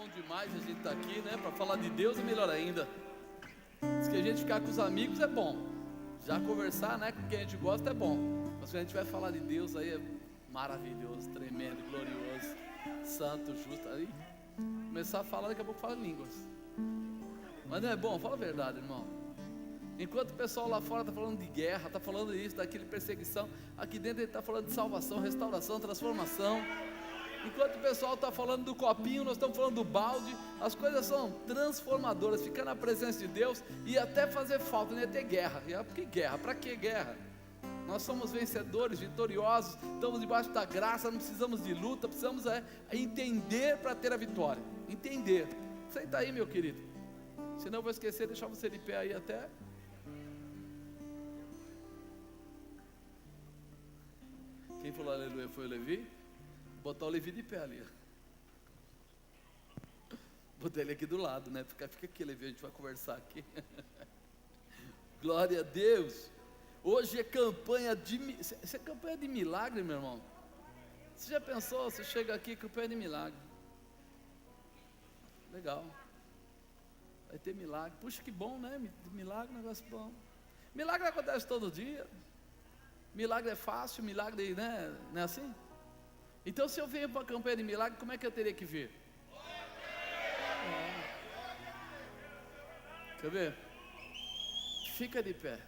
bom demais a gente estar aqui, né? Para falar de Deus é melhor ainda. Diz que a gente ficar com os amigos é bom. Já conversar, né, com quem a gente gosta é bom. Mas quando a gente vai falar de Deus aí é maravilhoso, tremendo, glorioso, santo, justo. Aí começar a falar, daqui a pouco fala línguas. Mas não é bom? Fala a verdade, irmão. Enquanto o pessoal lá fora está falando de guerra, está falando isso, daquele perseguição, aqui dentro ele está falando de salvação, restauração, transformação. Enquanto o pessoal está falando do copinho, nós estamos falando do balde. As coisas são transformadoras. Ficar na presença de Deus e até fazer falta, não ia ter guerra. Por que guerra? Para que guerra? Nós somos vencedores, vitoriosos, estamos debaixo da graça, não precisamos de luta, precisamos entender para ter a vitória. Entender. Senta aí, meu querido. Senão eu vou esquecer, deixar você de pé aí até. Quem falou aleluia foi o Levi? Botar o Levi de pé ali. Botar ele aqui do lado, né? Fica aqui, Levi, a gente vai conversar aqui. Glória a Deus. Hoje é campanha de... Isso é campanha de milagre, meu irmão. Você já pensou? Você chega aqui, campanha de milagre. Legal. Vai ter milagre. Puxa, que bom, né? Milagre, negócio bom. Milagre acontece todo dia. Milagre é fácil, milagre, né? Não é assim? Então, se eu venho para a campanha de milagre, como é que eu teria que vir? Quer ver? Fica de pé.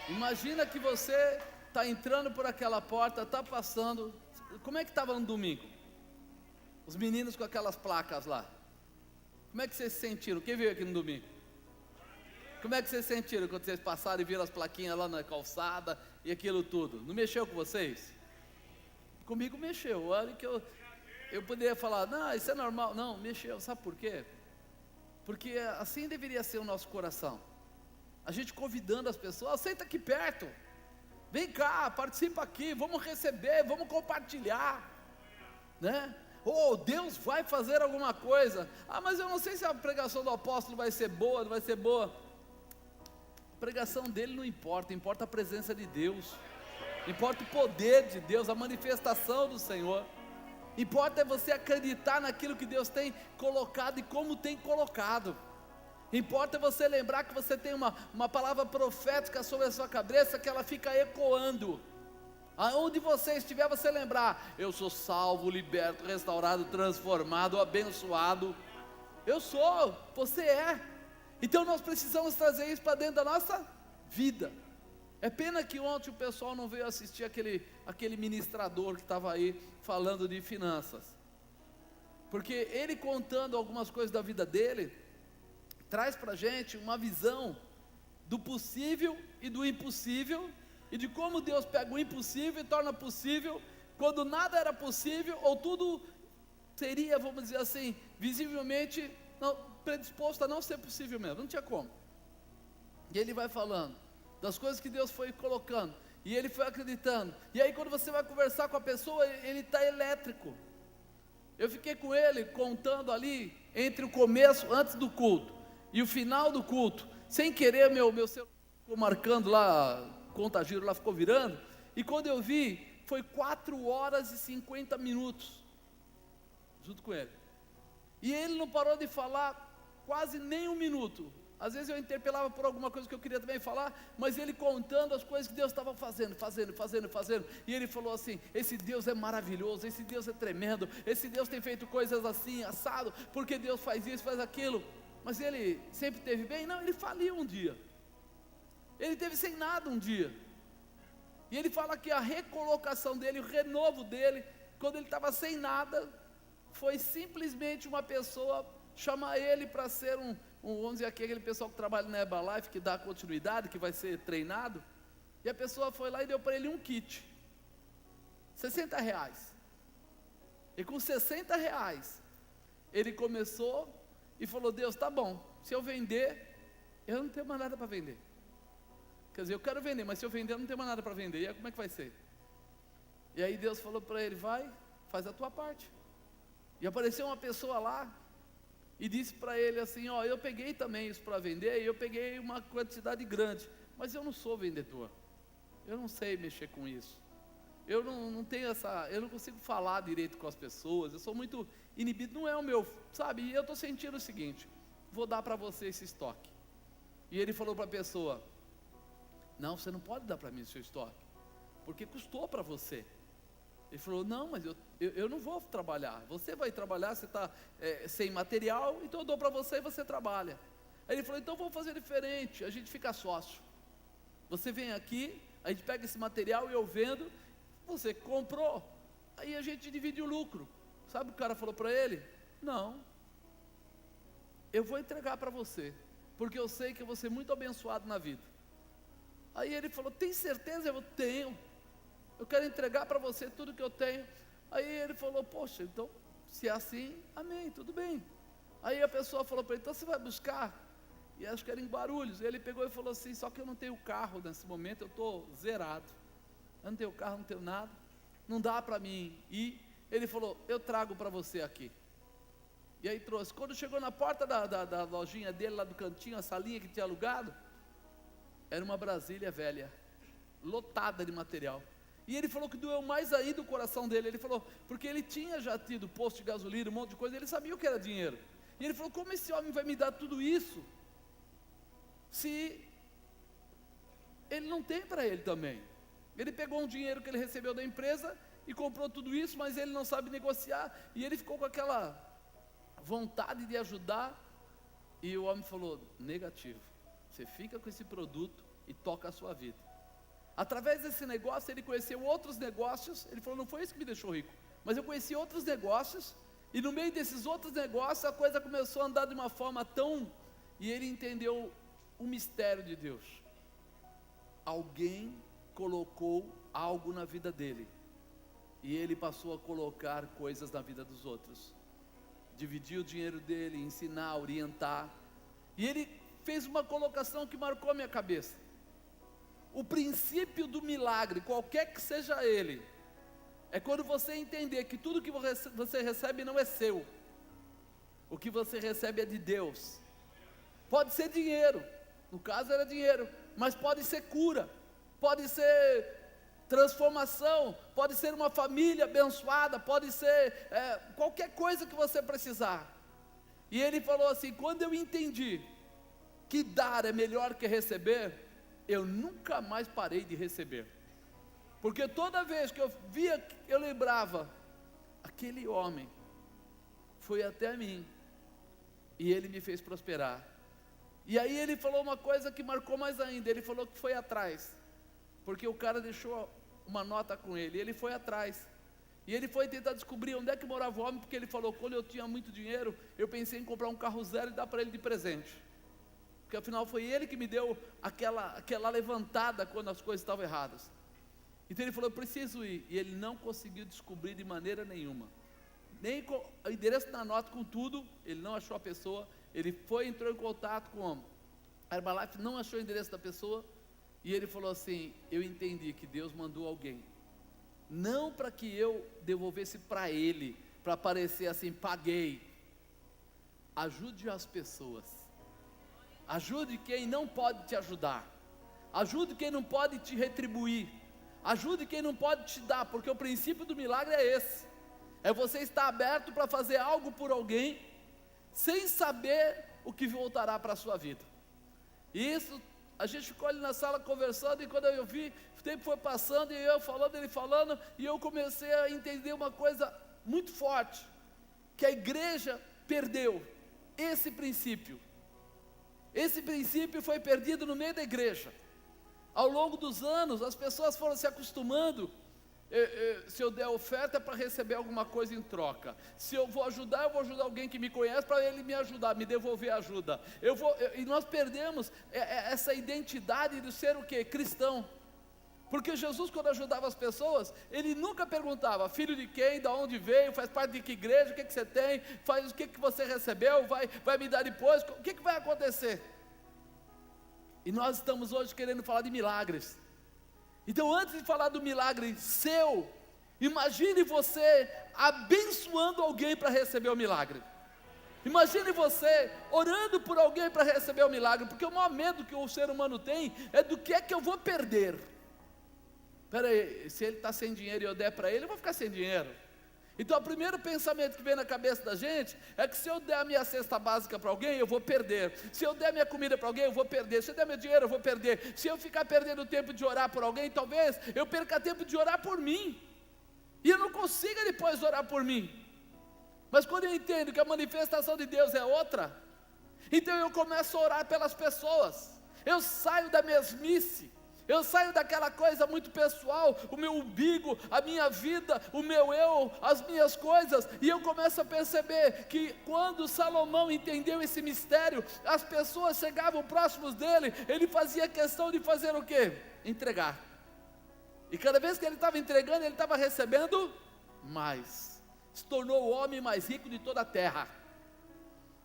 Imagina que você está entrando por aquela porta, está passando. Como é que estava no domingo? Os meninos com aquelas placas lá. Como é que vocês se sentiram? Quem veio aqui no domingo? Como é que vocês sentiram quando vocês passaram e viram as plaquinhas lá na calçada e aquilo tudo? Não mexeu com vocês? Comigo mexeu. Olha que eu poderia falar, não, isso é normal. Não, mexeu. Sabe por quê? Porque assim deveria ser o nosso coração. A gente convidando as pessoas, senta aqui perto. Vem cá, participa aqui, vamos receber, vamos compartilhar. Né? Oh, Deus vai fazer alguma coisa. Ah, mas eu não sei se a pregação do apóstolo vai ser boa, não vai ser boa. A pregação dele não importa, importa a presença de Deus, importa o poder de Deus, a manifestação do Senhor. Importa é você acreditar naquilo que Deus tem colocado e como tem colocado. Importa é você lembrar que você tem uma palavra profética sobre a sua cabeça, que ela fica ecoando. Aonde você estiver, você lembrar: eu sou salvo, liberto, restaurado, transformado, abençoado. Eu sou, você é. Então nós precisamos trazer isso para dentro da nossa vida. É pena que ontem o pessoal não veio assistir aquele ministrador que estava aí falando de finanças, porque ele contando algumas coisas da vida dele, traz para a gente uma visão do possível e do impossível, e de como Deus pega o impossível e torna possível, quando nada era possível, ou tudo seria, vamos dizer assim, visivelmente predisposto a não ser possível mesmo, não tinha como. E ele vai falando das coisas que Deus foi colocando, e ele foi acreditando, e aí quando você vai conversar com a pessoa, ele está elétrico. Eu fiquei com ele contando ali, entre o começo, antes do culto, e o final do culto, sem querer meu celular ficou marcando lá, conta-giro lá ficou virando, e quando eu vi, foi 4 horas e 50 minutos, junto com ele, e ele não parou de falar quase nem 1 minuto. Às vezes eu interpelava por alguma coisa que eu queria também falar, mas ele contando as coisas que Deus estava fazendo, e ele falou assim: esse Deus é maravilhoso, esse Deus é tremendo, esse Deus tem feito coisas assim, assado, porque Deus faz isso, faz aquilo. Mas ele sempre teve bem? Não, ele faliu um dia, ele teve sem nada um dia, e ele fala que a recolocação dele, o renovo dele, quando ele estava sem nada, foi simplesmente uma pessoa chamar ele para ser vamos dizer aqui, aquele pessoal que trabalha na Herbalife, que dá continuidade, que vai ser treinado, e a pessoa foi lá e deu para ele um kit, R$60, e com R$60, ele começou, e falou: Deus, tá bom, se eu vender, eu não tenho mais nada para vender, quer dizer, eu quero vender, mas se eu vender, eu não tenho mais nada para vender, e aí como é que vai ser? E aí Deus falou para ele: vai, faz a tua parte. E apareceu uma pessoa lá, e disse para ele assim: ó, eu peguei também isso para vender, e eu peguei uma quantidade grande, mas eu não sou vendedor, eu não sei mexer com isso. eu não tenho eu não consigo falar direito com as pessoas, eu sou muito inibido, não é o meu, sabe? E eu estou sentindo o seguinte, vou dar para você esse estoque. E ele falou para a pessoa, não, você não pode dar para mim o seu estoque, porque custou para você. Ele falou, não, mas eu não vou trabalhar, você vai trabalhar, você está sem material, então eu dou para você e você trabalha. Aí ele falou, então vamos fazer diferente, a gente fica sócio. Você vem aqui, a gente pega esse material e eu vendo, você comprou, aí a gente divide o lucro. Sabe o que o cara falou para ele? Não, eu vou entregar para você, porque eu sei que eu vou ser muito abençoado na vida. Aí ele falou, tem certeza? Eu tenho, eu quero entregar para você tudo que eu tenho. Aí ele falou, poxa, então, se é assim, amém, tudo bem. Aí a pessoa falou para ele, então você vai buscar? E acho que era em Guarulhos. Ele pegou e falou assim, só que eu não tenho carro nesse momento, eu estou zerado. Eu não tenho carro, não tenho nada, não dá para mim ir. Ele falou, eu trago para você aqui. E aí trouxe. Quando chegou na porta da lojinha dele, lá do cantinho, a salinha que tinha alugado, era uma Brasília velha, lotada de material. E ele falou que doeu mais ainda o coração dele. Ele falou, porque ele tinha já tido posto de gasolina, um monte de coisa, ele sabia o que era dinheiro. E ele falou, como esse homem vai me dar tudo isso, se ele não tem para ele também? Ele pegou um dinheiro que ele recebeu da empresa e comprou tudo isso, mas ele não sabe negociar, e ele ficou com aquela vontade de ajudar, e o homem falou, negativo, você fica com esse produto e toca a sua vida. Através desse negócio ele conheceu outros negócios. Ele falou, não foi isso que me deixou rico, mas eu conheci outros negócios, e no meio desses outros negócios a coisa começou a andar de uma forma tão, e ele entendeu o mistério de Deus. Alguém colocou algo na vida dele, e ele passou a colocar coisas na vida dos outros, dividir o dinheiro dele, ensinar, orientar, e ele fez uma colocação que marcou a minha cabeça. O princípio do milagre, qualquer que seja ele, é quando você entender que tudo que você recebe não é seu, o que você recebe é de Deus. Pode ser dinheiro, no caso era dinheiro, mas pode ser cura, pode ser transformação, pode ser uma família abençoada, pode ser qualquer coisa que você precisar. E ele falou assim, quando eu entendi que dar é melhor que receber, eu nunca mais parei de receber, porque toda vez que eu via, eu lembrava, aquele homem foi até mim, e ele me fez prosperar. E aí ele falou uma coisa que marcou mais ainda, ele falou que foi atrás, porque o cara deixou uma nota com ele, e ele foi atrás, e ele foi tentar descobrir onde é que morava o homem, porque ele falou, quando eu tinha muito dinheiro, eu pensei em comprar um carro zero e dar para ele de presente, porque afinal foi ele que me deu aquela levantada quando as coisas estavam erradas. Então ele falou, eu preciso ir, e ele não conseguiu descobrir de maneira nenhuma, nem com o endereço na nota, com tudo, ele não achou a pessoa. Ele entrou em contato com a Herbalife, não achou o endereço da pessoa, e ele falou assim, eu entendi que Deus mandou alguém, não para que eu devolvesse para ele, para parecer assim, paguei. Ajude as pessoas, ajude quem não pode te ajudar, ajude quem não pode te retribuir, ajude quem não pode te dar, porque o princípio do milagre é esse, é você estar aberto para fazer algo por alguém, sem saber o que voltará para a sua vida. E isso, a gente ficou ali na sala conversando, e quando eu vi, o tempo foi passando, e eu falando, ele falando, e eu comecei a entender uma coisa muito forte, que a igreja perdeu esse princípio. Esse princípio foi perdido no meio da igreja. Ao longo dos anos, as pessoas foram se acostumando, se eu der oferta é para receber alguma coisa em troca, se eu vou ajudar alguém que me conhece, para ele me ajudar, me devolver ajuda. E nós perdemos essa identidade de ser o quê? Cristão. Porque Jesus, quando ajudava as pessoas, ele nunca perguntava, filho de quem, de onde veio, faz parte de que igreja, o que você tem, faz o que você recebeu, vai me dar depois, o que vai acontecer? E nós estamos hoje querendo falar de milagres. Então, antes de falar do milagre seu, imagine você abençoando alguém para receber o milagre. Imagine você orando por alguém para receber o milagre, porque o maior medo que o ser humano tem é do que é que eu vou perder Peraí, se ele está sem dinheiro e eu der para ele, eu vou ficar sem dinheiro. Então o primeiro pensamento que vem na cabeça da gente é que se eu der a minha cesta básica para alguém, eu vou perder. Se eu der minha comida para alguém, eu vou perder. Se eu der meu dinheiro, eu vou perder. Se eu ficar perdendo tempo de orar por alguém, talvez eu perca tempo de orar por mim. E eu não consiga depois orar por mim. Mas quando eu entendo que a manifestação de Deus é outra, então eu começo a orar pelas pessoas. Eu saio da mesmice. Eu saio daquela coisa muito pessoal, o meu umbigo, a minha vida, o meu eu, as minhas coisas, e eu começo a perceber que quando Salomão entendeu esse mistério, as pessoas chegavam próximos dele, ele fazia questão de fazer o quê? Entregar. E cada vez que ele estava entregando, ele estava recebendo mais. Se tornou o homem mais rico de toda a terra.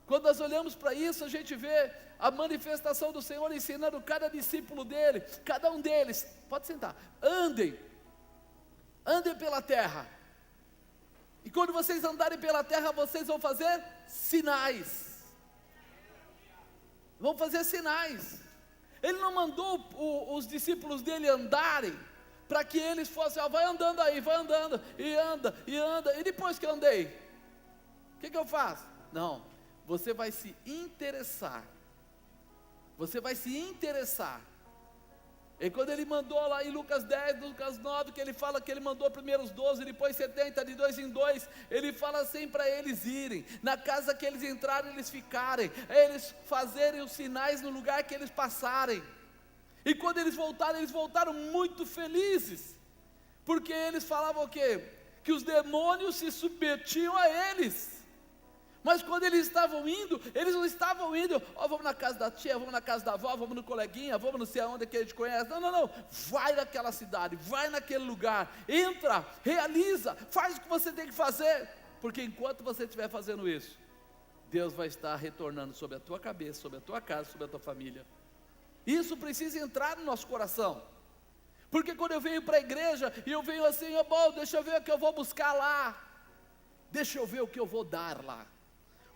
Quando nós olhamos para isso, a gente vê a manifestação do Senhor ensinando cada discípulo dele, cada um deles, pode sentar, andem pela terra, e quando vocês andarem pela terra, vocês vão fazer sinais, ele não mandou os discípulos dele andarem, para que eles fossem, vai andando aí, vai andando, e anda, e depois que eu andei, o que eu faço? Não, você vai se interessar. E quando ele mandou lá em Lucas 10, Lucas 9, que ele fala que ele mandou primeiro os 12, depois 70, de 2 em 2, ele fala assim para eles irem, na casa que eles entrarem, eles ficarem, eles fazerem os sinais no lugar que eles passarem. E quando eles voltaram muito felizes, porque eles falavam o quê? Que os demônios se submetiam a eles. Mas quando eles estavam indo, eles não estavam indo, vamos na casa da tia, vamos na casa da avó, vamos no coleguinha, vamos não sei aonde que a gente conhece, não, vai naquela cidade, vai naquele lugar, entra, realiza, faz o que você tem que fazer, porque enquanto você estiver fazendo isso, Deus vai estar retornando sobre a tua cabeça, sobre a tua casa, sobre a tua família. Isso precisa entrar no nosso coração, porque quando eu venho para a igreja, e eu venho assim, bom, deixa eu ver o que eu vou buscar lá, deixa eu ver o que eu vou dar lá,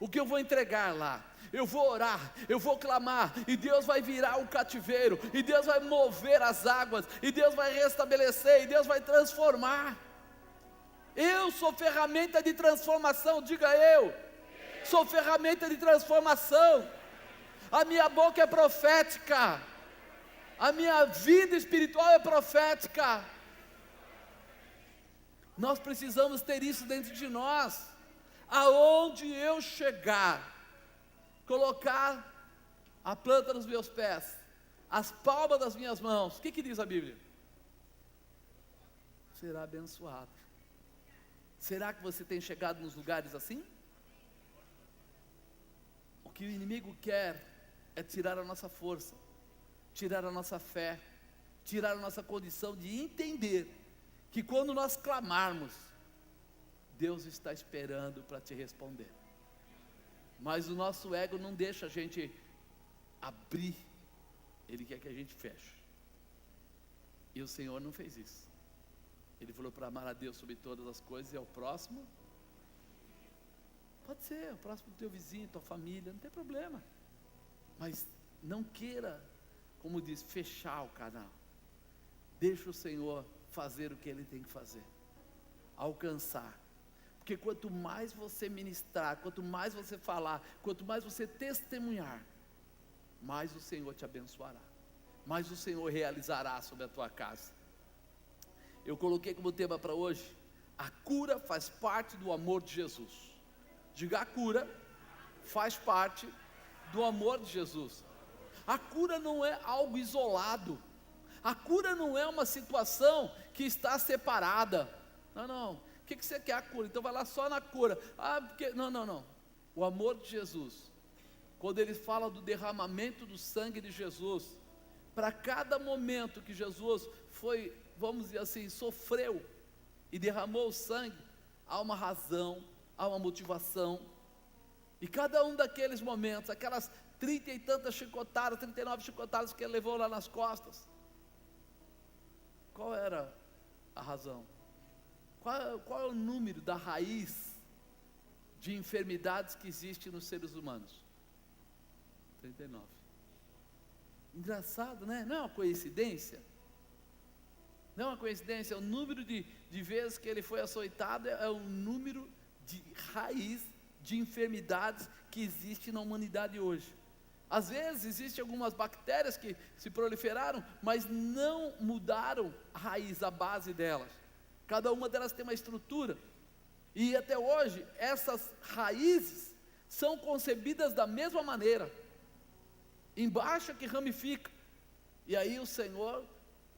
o que eu vou entregar lá, eu vou orar, eu vou clamar, e Deus vai virar o cativeiro, e Deus vai mover as águas, e Deus vai restabelecer, e Deus vai transformar. Eu sou ferramenta de transformação, diga eu, sou ferramenta de transformação, a minha boca é profética, a minha vida espiritual é profética, nós precisamos ter isso dentro de nós. Aonde eu chegar, colocar a planta dos meus pés, as palmas das minhas mãos, o que diz a Bíblia? Será abençoado. Será que você tem chegado nos lugares assim? O que o inimigo quer é tirar a nossa força, tirar a nossa fé, tirar a nossa condição de entender que quando nós clamarmos, Deus está esperando para te responder. Mas o nosso ego não deixa a gente abrir, Ele quer que a gente feche. E o Senhor não fez isso. Ele falou para amar a Deus sobre todas as coisas, e ao próximo, pode ser o próximo do teu vizinho, tua família, não tem problema. Mas não queira, como diz, fechar o canal. Deixa o Senhor fazer o que Ele tem que fazer, alcançar. Porque quanto mais você ministrar, quanto mais você falar, quanto mais você testemunhar, mais o Senhor te abençoará, mais o Senhor realizará sobre a tua casa. Eu coloquei como tema para hoje, a cura faz parte do amor de Jesus. Diga, a cura faz parte do amor de Jesus. A cura não é algo isolado, a cura não é uma situação que está separada, não. O que você quer? A cura, então vai lá só na cura. Não. O amor de Jesus, quando ele fala do derramamento do sangue de Jesus, para cada momento que Jesus foi, vamos dizer assim, sofreu e derramou o sangue, há uma razão, há uma motivação. E cada um daqueles momentos, aquelas 30 e tantas chicotadas, 39 chicotadas que ele levou lá nas costas, qual era a razão? Qual é o número da raiz de enfermidades que existe nos seres humanos? 39. Engraçado, né? Não é uma coincidência? Não é uma coincidência, o número de vezes que ele foi açoitado é o número de raiz de enfermidades que existe na humanidade hoje. Às vezes existem algumas bactérias que se proliferaram, mas não mudaram a raiz, a base delas. Cada uma delas tem uma estrutura. E até hoje, essas raízes são concebidas da mesma maneira. Embaixo é que ramifica. E aí o Senhor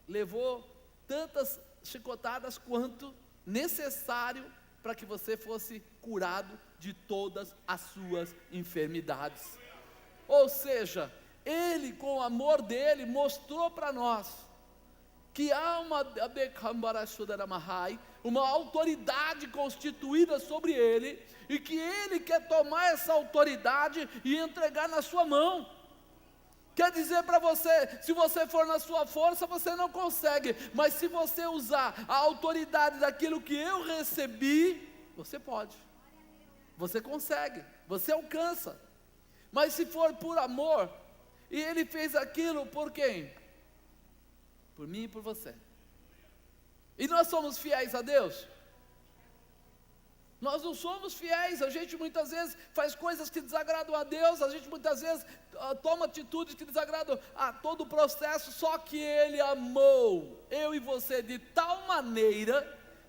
levou tantas chicotadas quanto necessário para que você fosse curado de todas as suas enfermidades. Ou seja, Ele com o amor dele mostrou para nós que há uma autoridade constituída sobre ele, e que ele quer tomar essa autoridade e entregar na sua mão. Quer dizer para você, se você for na sua força, você não consegue, mas se você usar a autoridade daquilo que eu recebi, você pode, você consegue, você alcança. Mas se for por amor, e ele fez aquilo por quem? Por mim e por você. E nós somos fiéis a Deus? Nós não somos fiéis, a gente muitas vezes faz coisas que desagradam a Deus, a gente muitas vezes toma atitudes que desagradam a todo o processo, só que Ele amou eu e você de tal maneira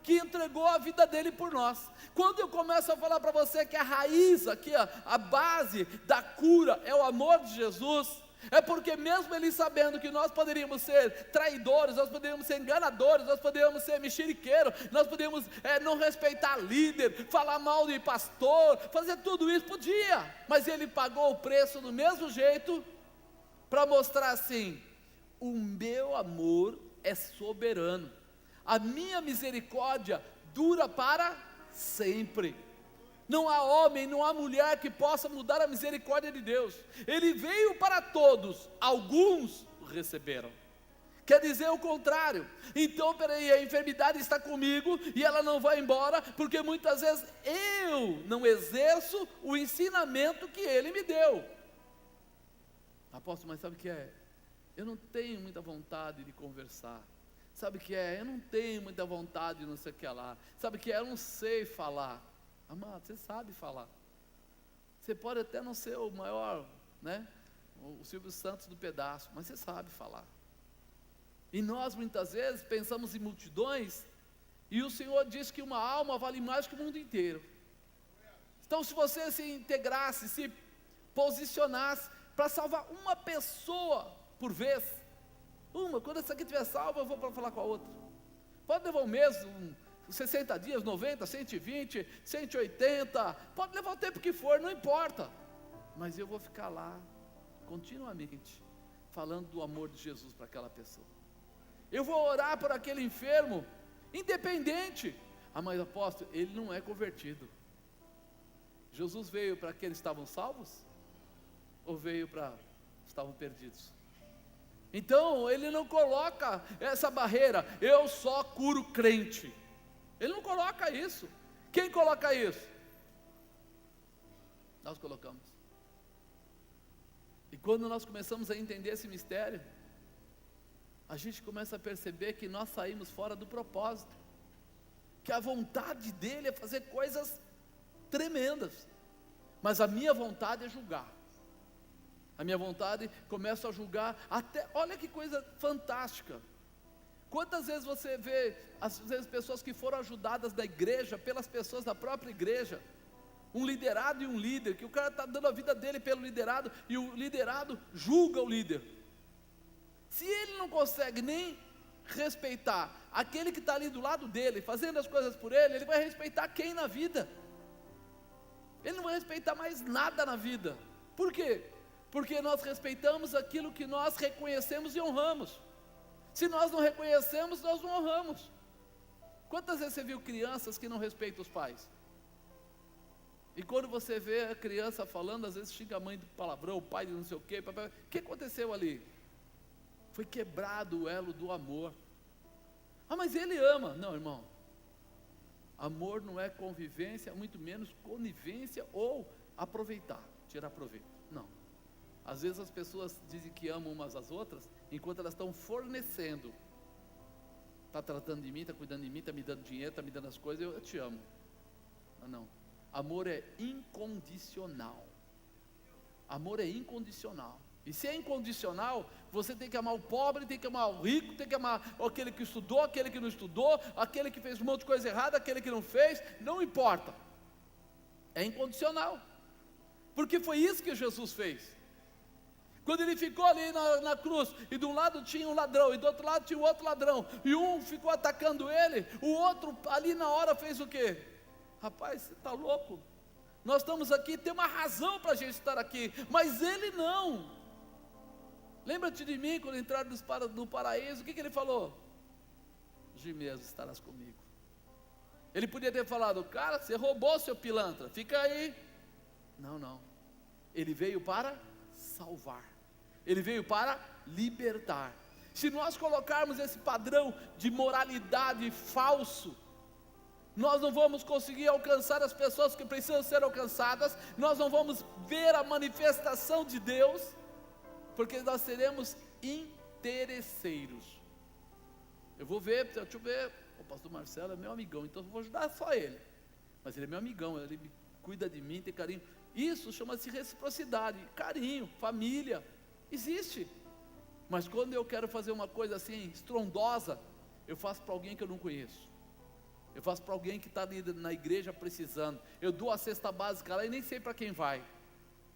que entregou a vida dele por nós. Quando eu começo a falar para você que a raiz aqui, a base da cura é o amor de Jesus, é porque mesmo ele sabendo que nós poderíamos ser traidores, nós poderíamos ser enganadores, nós poderíamos ser mexeriqueiros, nós poderíamos não respeitar líder, falar mal de pastor, fazer tudo isso, podia, mas ele pagou o preço do mesmo jeito, para mostrar assim: o meu amor é soberano, a minha misericórdia dura para sempre. Não há homem, não há mulher que possa mudar a misericórdia de Deus. Ele veio para todos, alguns o receberam. Quer dizer o contrário. Então, peraí, a enfermidade está comigo e ela não vai embora, porque muitas vezes eu não exerço o ensinamento que ele me deu. Apóstolo, mas sabe o que é? Eu não tenho muita vontade de conversar. Sabe o que é? Eu não tenho muita vontade de não sei o que lá. Sabe o que é? Eu não sei falar. Amado, você sabe falar. Você pode até não ser o maior, né? O Silvio Santos do pedaço, mas você sabe falar. E nós muitas vezes pensamos em multidões, e o Senhor diz que uma alma vale mais que o mundo inteiro. Então, se você se integrasse, se posicionasse para salvar uma pessoa por vez, quando essa aqui estiver salva, eu vou para falar com a outra. Pode levar um mês, 60 dias, 90, 120, 180, pode levar o tempo que for, não importa, mas eu vou ficar lá, continuamente, falando do amor de Jesus para aquela pessoa. Eu vou orar por aquele enfermo, independente. Mas apóstolo, ele não é convertido. Jesus veio para aqueles que estavam salvos? Ou veio para os que estavam perdidos? Então, ele não coloca essa barreira, eu só curo crente. Ele não coloca isso. Quem coloca isso? Nós colocamos. E quando nós começamos a entender esse mistério, a gente começa a perceber que nós saímos fora do propósito, que a vontade dele é fazer coisas tremendas, mas a minha vontade é julgar. A minha vontade começa a julgar até, olha que coisa fantástica. Quantas vezes você vê, às vezes, pessoas que foram ajudadas da igreja, pelas pessoas da própria igreja, um liderado e um líder, que o cara está dando a vida dele pelo liderado, e o liderado julga o líder. Se ele não consegue nem respeitar aquele que está ali do lado dele, fazendo as coisas por ele, ele vai respeitar quem na vida? Ele não vai respeitar mais nada na vida. Por quê? Porque nós respeitamos aquilo que nós reconhecemos e honramos. Se nós não reconhecemos, nós não honramos. Quantas vezes você viu crianças que não respeitam os pais? E quando você vê a criança falando, às vezes xinga a mãe do palavrão, o pai de não sei o quê, papai, o que aconteceu ali? Foi quebrado o elo do amor. Mas ele ama. Não, irmão. Amor não é convivência, muito menos conivência ou aproveitar, tirar proveito. Não. Às vezes as pessoas dizem que amam umas às outras, enquanto elas estão fornecendo está tratando de mim, está cuidando de mim, está me dando dinheiro, está me dando as coisas, eu te amo. Não. Amor é incondicional. Amor é incondicional. E se é incondicional, você tem que amar o pobre, tem que amar o rico, tem que amar aquele que estudou, aquele que não estudou, aquele que fez um monte de coisa errada, aquele que não fez, não importa. É incondicional. Porque foi isso que Jesus fez. Quando ele ficou ali na cruz, e de um lado tinha um ladrão, e do outro lado tinha um outro ladrão, e um ficou atacando ele, o outro ali na hora fez o quê? Rapaz, você está louco? Nós estamos aqui, tem uma razão para a gente estar aqui, mas ele não. Lembra-te de mim quando entraram no paraíso, o que ele falou? De mesmo estarás comigo. Ele podia ter falado, cara, você roubou, seu pilantra, fica aí. Não. Ele veio para salvar. Ele veio para libertar. Se nós colocarmos esse padrão de moralidade falso, nós não vamos conseguir alcançar as pessoas que precisam ser alcançadas, nós não vamos ver a manifestação de Deus, porque nós seremos interesseiros. Eu vou ver, deixa eu ver, o pastor Marcelo é meu amigão, então eu vou ajudar só ele, mas ele é meu amigão, ele cuida de mim, tem carinho. Isso chama-se reciprocidade, carinho, família, existe. Mas quando eu quero fazer uma coisa assim, estrondosa, eu faço para alguém que eu não conheço. Eu faço para alguém que está ali na igreja precisando. Eu dou a cesta básica lá e nem sei para quem vai.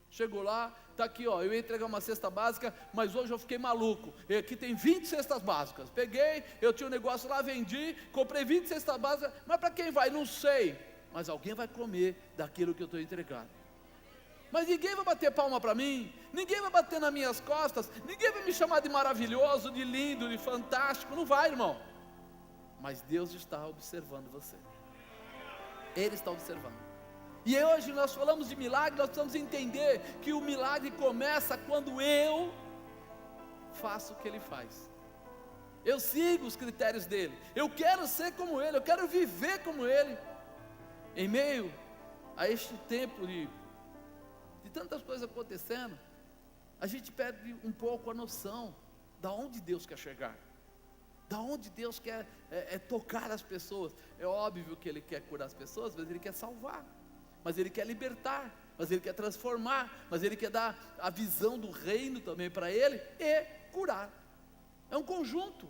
Chego lá, está aqui, ó, eu ia entregar uma cesta básica, mas hoje eu fiquei maluco. E aqui tem 20 cestas básicas. Peguei, eu tinha um negócio lá, vendi, comprei 20 cestas básicas, mas para quem vai? Não sei. Mas alguém vai comer daquilo que eu estou entregando. Mas ninguém vai bater palma para mim, ninguém vai bater nas minhas costas, ninguém vai me chamar de maravilhoso, de lindo, de fantástico, não vai, irmão. Mas Deus está observando você. Ele está observando. E hoje nós falamos de milagre, nós precisamos entender que o milagre começa quando eu faço o que ele faz. Eu sigo os critérios dele. Eu quero ser como ele, eu quero viver como ele. Em meio a este tempo de tantas coisas acontecendo, a gente perde um pouco a noção da onde Deus quer chegar, da onde Deus quer tocar as pessoas. É óbvio que Ele quer curar as pessoas, mas Ele quer salvar, mas Ele quer libertar, mas Ele quer transformar, mas Ele quer dar a visão do reino também para Ele e curar. É um conjunto,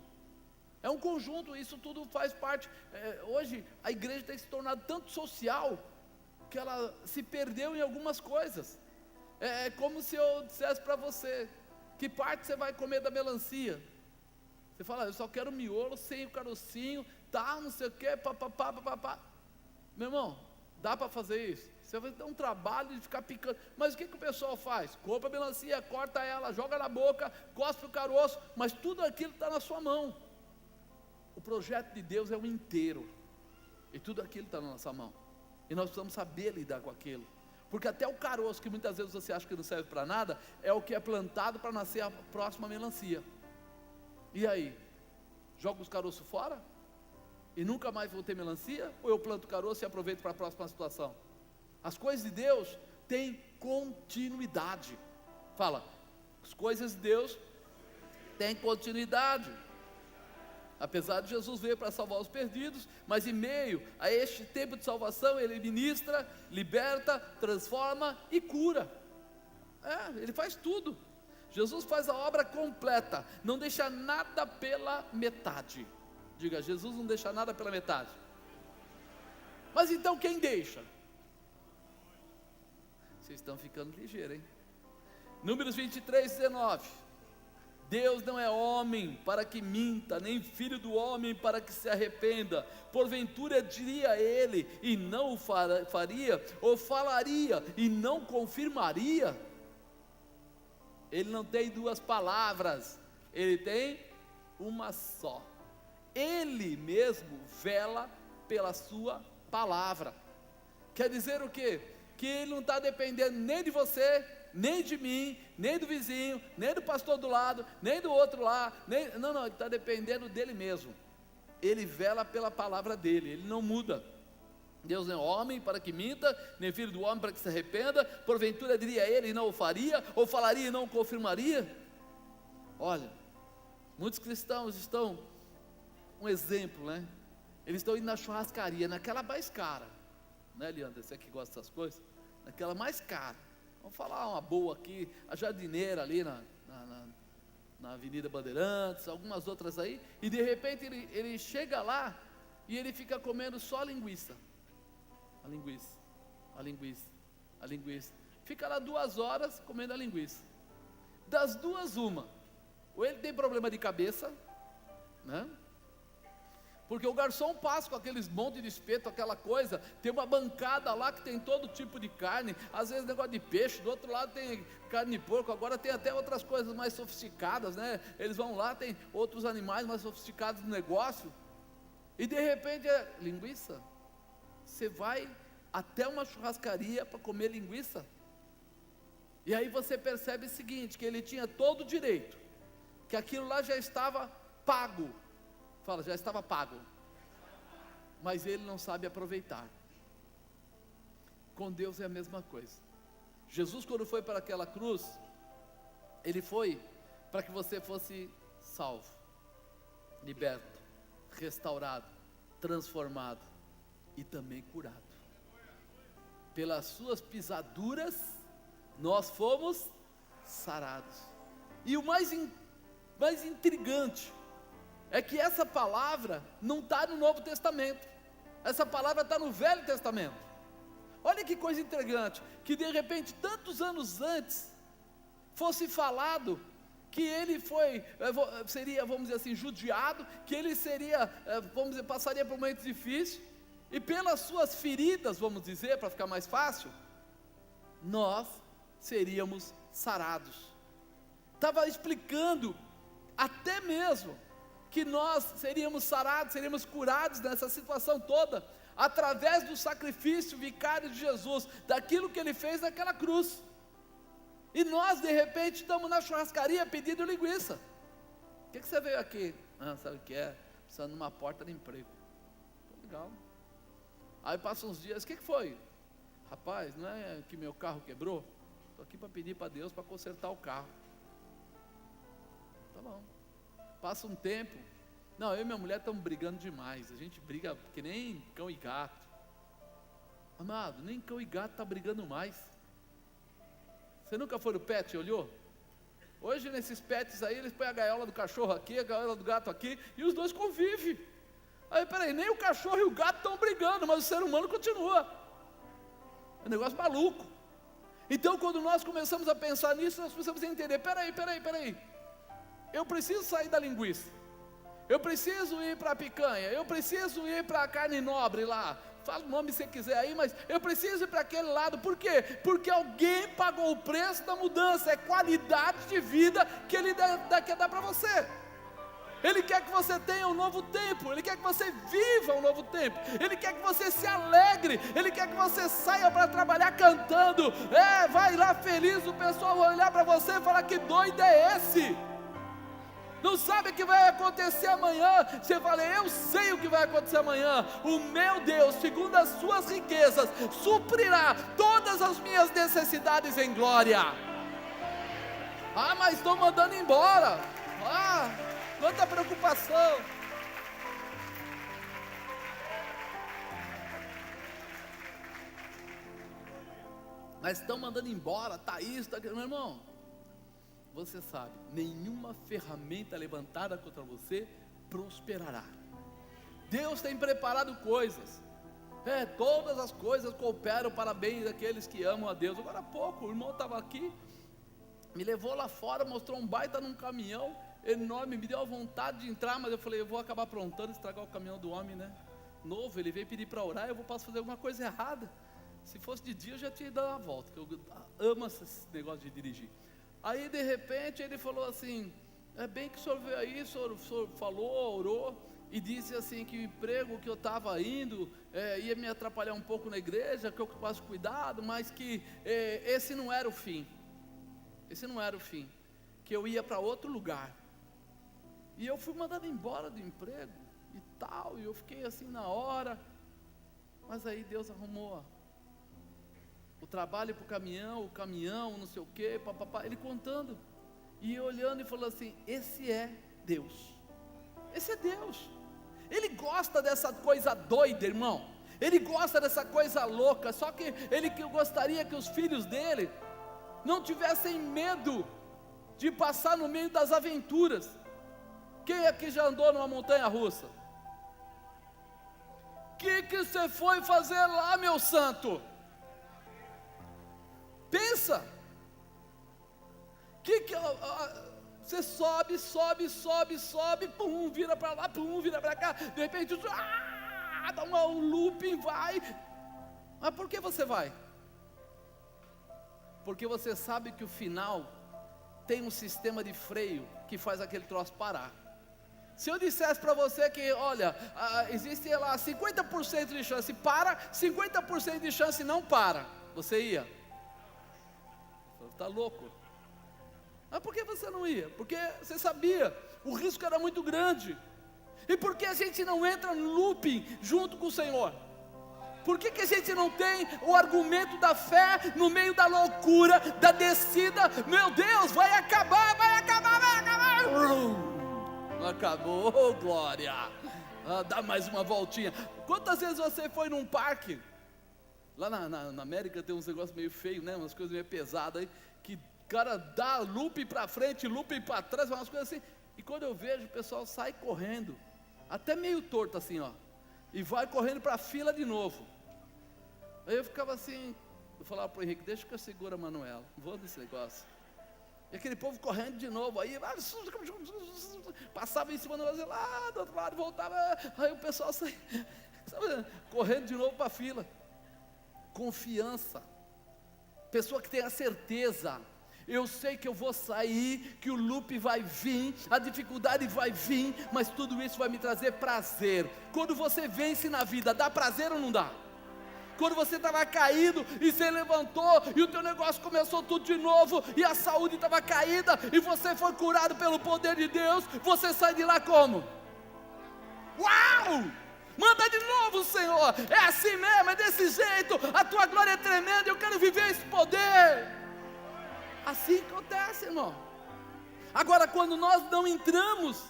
isso tudo faz parte. Hoje a igreja tem se tornado tanto social, que ela se perdeu em algumas coisas. É como se eu dissesse para você, que parte você vai comer da melancia? Você fala, eu só quero miolo, sem o carocinho, tá, não sei o que, papapá. Meu irmão, dá para fazer isso? Você vai ter um trabalho de ficar picando, mas o que o pessoal faz? Compra a melancia, corta ela, joga na boca, cospe o caroço, mas tudo aquilo está na sua mão. O projeto de Deus é o inteiro, e tudo aquilo está na nossa mão, e nós precisamos saber lidar com aquilo. Porque até o caroço, que muitas vezes você acha que não serve para nada, é o que é plantado para nascer a próxima melancia. E aí? Joga os caroços fora? E nunca mais vou ter melancia? Ou eu planto o caroço e aproveito para a próxima situação? As coisas de Deus têm continuidade. Fala, as coisas de Deus têm continuidade. Apesar de Jesus veio para salvar os perdidos, mas em meio a este tempo de salvação, Ele ministra, liberta, transforma e cura. Ele faz tudo. Jesus faz a obra completa, não deixa nada pela metade. Diga, Jesus não deixa nada pela metade. Mas então quem deixa? Vocês estão ficando ligeiros, hein? Números 23, 19. Deus não é homem para que minta, nem filho do homem para que se arrependa. Porventura diria ele e não o faria, ou falaria e não confirmaria? Ele não tem duas palavras, ele tem uma só. Ele mesmo vela pela sua palavra. Quer dizer o quê? Que ele não está dependendo nem de você, nem de mim, nem do vizinho, nem do pastor do lado, nem do outro lá, não, ele está dependendo dele mesmo. Ele vela pela palavra dele, ele não muda. Deus não é homem para que minta, nem filho do homem para que se arrependa. Porventura diria ele e não o faria, ou falaria e não o confirmaria? Olha, muitos cristãos estão um exemplo, né? Eles estão indo na churrascaria, naquela mais cara, né, Leandro? Você que gosta dessas coisas, naquela mais cara. Vamos falar uma boa aqui, a Jardineira ali na Avenida Bandeirantes, algumas outras aí, e de repente ele chega lá e ele fica comendo só a linguiça. A linguiça, a linguiça, a linguiça. Fica lá 2 horas comendo a linguiça. Das duas, uma. Ou ele tem problema de cabeça, né? Porque o garçom passa com aqueles monte de espeto, aquela coisa, tem uma bancada lá que tem todo tipo de carne, às vezes negócio de peixe, do outro lado tem carne de porco, agora tem até outras coisas mais sofisticadas, né? Eles vão lá, tem outros animais mais sofisticados no negócio, e de repente é linguiça. Você vai até uma churrascaria para comer linguiça, e aí você percebe o seguinte, que ele tinha todo o direito, que aquilo lá já estava pago. Fala, já estava pago. Mas ele não sabe aproveitar. Com Deus é a mesma coisa. Jesus, quando foi para aquela cruz, ele foi para que você fosse salvo, liberto, restaurado, transformado e também curado. Pelas suas pisaduras nós fomos sarados. E o mais intrigante é que essa palavra não está no Novo Testamento, essa palavra está no Velho Testamento. Olha que coisa intrigante, que de repente tantos anos antes fosse falado que ele seria, vamos dizer assim, judiado, que ele seria, vamos dizer, passaria por momentos difíceis, e pelas suas feridas, vamos dizer, para ficar mais fácil, nós seríamos sarados. Estava explicando até mesmo que nós seríamos sarados, seríamos curados nessa situação toda, através do sacrifício vicário de Jesus, daquilo que ele fez naquela cruz. E nós de repente estamos na churrascaria pedindo linguiça. O que você veio aqui? Sabe o que é? Precisando de uma porta de emprego. Legal. Aí passam uns dias, o que foi? Rapaz, não é que meu carro quebrou? Estou aqui para pedir para Deus para consertar o carro. Tá bom. Passa um tempo, não, eu e minha mulher estamos brigando demais, a gente briga que nem cão e gato. Amado, nem cão e gato está brigando mais. Você nunca foi no pet e olhou? Hoje nesses pets aí, eles põem a gaiola do cachorro aqui, a gaiola do gato aqui, e os dois convivem. Aí peraí, nem o cachorro e o gato estão brigando, mas o ser humano continua. É um negócio maluco. Então quando nós começamos a pensar nisso, nós precisamos entender, peraí, eu preciso sair da linguiça, eu preciso ir para a picanha, eu preciso ir para a carne nobre lá, fala o nome se você quiser aí, mas eu preciso ir para aquele lado. Por quê? Porque alguém pagou o preço da mudança, é qualidade de vida que Ele quer dar para você. Ele quer que você tenha um novo tempo, Ele quer que você viva um novo tempo, Ele quer que você se alegre, Ele quer que você saia para trabalhar cantando, vai lá feliz, o pessoal vai olhar para você e falar, que doido é esse? Não sabe o que vai acontecer amanhã. Você fala, eu sei o que vai acontecer amanhã. O meu Deus, segundo as suas riquezas, suprirá todas as minhas necessidades em glória. Mas estão mandando embora. Quanta preocupação. Mas estão mandando embora, tá isso, tá aquilo, meu irmão. Você sabe, nenhuma ferramenta levantada contra você prosperará. Deus tem preparado coisas. Todas as coisas cooperam para bem daqueles que amam a Deus. Agora há pouco, o irmão estava aqui, me levou lá fora, mostrou um baita num caminhão enorme, me deu a vontade de entrar, mas eu falei, eu vou acabar aprontando, estragar o caminhão do homem, né? Novo, ele veio pedir para orar, posso fazer alguma coisa errada. Se fosse de dia eu já tinha dado uma volta, que eu amo esse negócio de dirigir. Aí de repente ele falou assim, é bem que o senhor veio aí, o senhor falou, orou, e disse assim que o emprego que eu estava indo, ia me atrapalhar um pouco na igreja, que eu faço cuidado, mas que esse não era o fim, que eu ia para outro lugar, e eu fui mandado embora do emprego, e tal, e eu fiquei assim na hora, mas aí Deus arrumou o trabalho para o caminhão, não sei o que, papapá, ele contando, e olhando e falando assim, esse é Deus, Ele gosta dessa coisa doida, irmão. Ele gosta dessa coisa louca. Só que ele gostaria que os filhos dele não tivessem medo de passar no meio das aventuras. Quem aqui já andou numa montanha russa? O que você foi fazer lá, meu santo? Pensa. Você sobe, pum, vira para lá, pum, vira para cá. De repente, dá um looping, vai. Mas por que você vai? Porque você sabe que o final tem um sistema de freio que faz aquele troço parar. Se eu dissesse para você que, olha, existe lá 50% de chance para, 50% de chance não para, você ia? Você está louco. Mas por que você não ia? Porque você sabia, o risco era muito grande. E por que a gente não entra no looping junto com o Senhor? Por que a gente não tem o argumento da fé no meio da loucura, da descida? Meu Deus, vai acabar. Acabou, glória. Dá mais uma voltinha. Quantas vezes você foi num parque? Lá na América tem uns negócios meio feios, né? Umas coisas meio pesadas aí, que o cara dá looping para frente, looping para trás, umas coisas assim. E quando eu vejo, o pessoal sai correndo, até meio torto assim, ó, e vai correndo para a fila de novo. Aí eu ficava assim, eu falava para o Henrique, deixa que eu seguro a Manuela, vou nesse negócio. E aquele povo correndo de novo, aí passava em cima do negócio, lá do outro lado, voltava, aí o pessoal saía, sabe, correndo de novo para a fila. Confiança, pessoa que tem a certeza, eu sei que eu vou sair, que o loop vai vir, a dificuldade vai vir, mas tudo isso vai me trazer prazer. Quando você vence na vida, dá prazer ou não dá? Quando você estava caído e você levantou e o teu negócio começou tudo de novo e a saúde estava caída e você foi curado pelo poder de Deus, você sai de lá como? Uau! Manda de novo, Senhor, é assim mesmo, é desse jeito, a tua glória é tremenda, eu quero viver esse poder. Assim acontece, irmão. Agora, quando nós não entramos,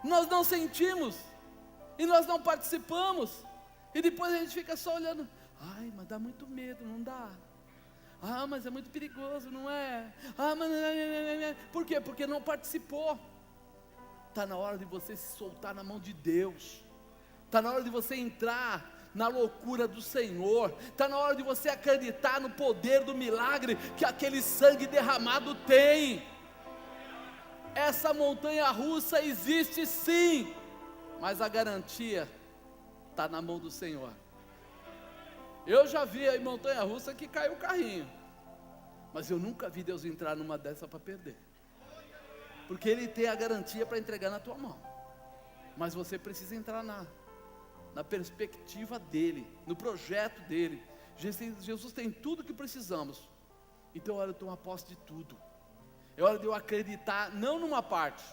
nós não sentimos, e nós não participamos, e depois a gente fica só olhando, ai, mas dá muito medo, não dá? Ah, mas é muito perigoso, não é? Ah, mas... Por quê? Porque não participou. Está na hora de você se soltar na mão de Deus. Está na hora de você entrar na loucura do Senhor. Está na hora de você acreditar no poder do milagre que aquele sangue derramado tem. Essa montanha russa existe sim, mas a garantia está na mão do Senhor. Eu já vi aí montanha russa que caiu o carrinho, mas eu nunca vi Deus entrar numa dessa para perder, porque Ele tem a garantia para entregar na tua mão, mas você precisa entrar na perspectiva dEle, no projeto dEle. Jesus tem tudo o que precisamos, então é hora de tomar posse de tudo, é hora de eu acreditar, não numa parte,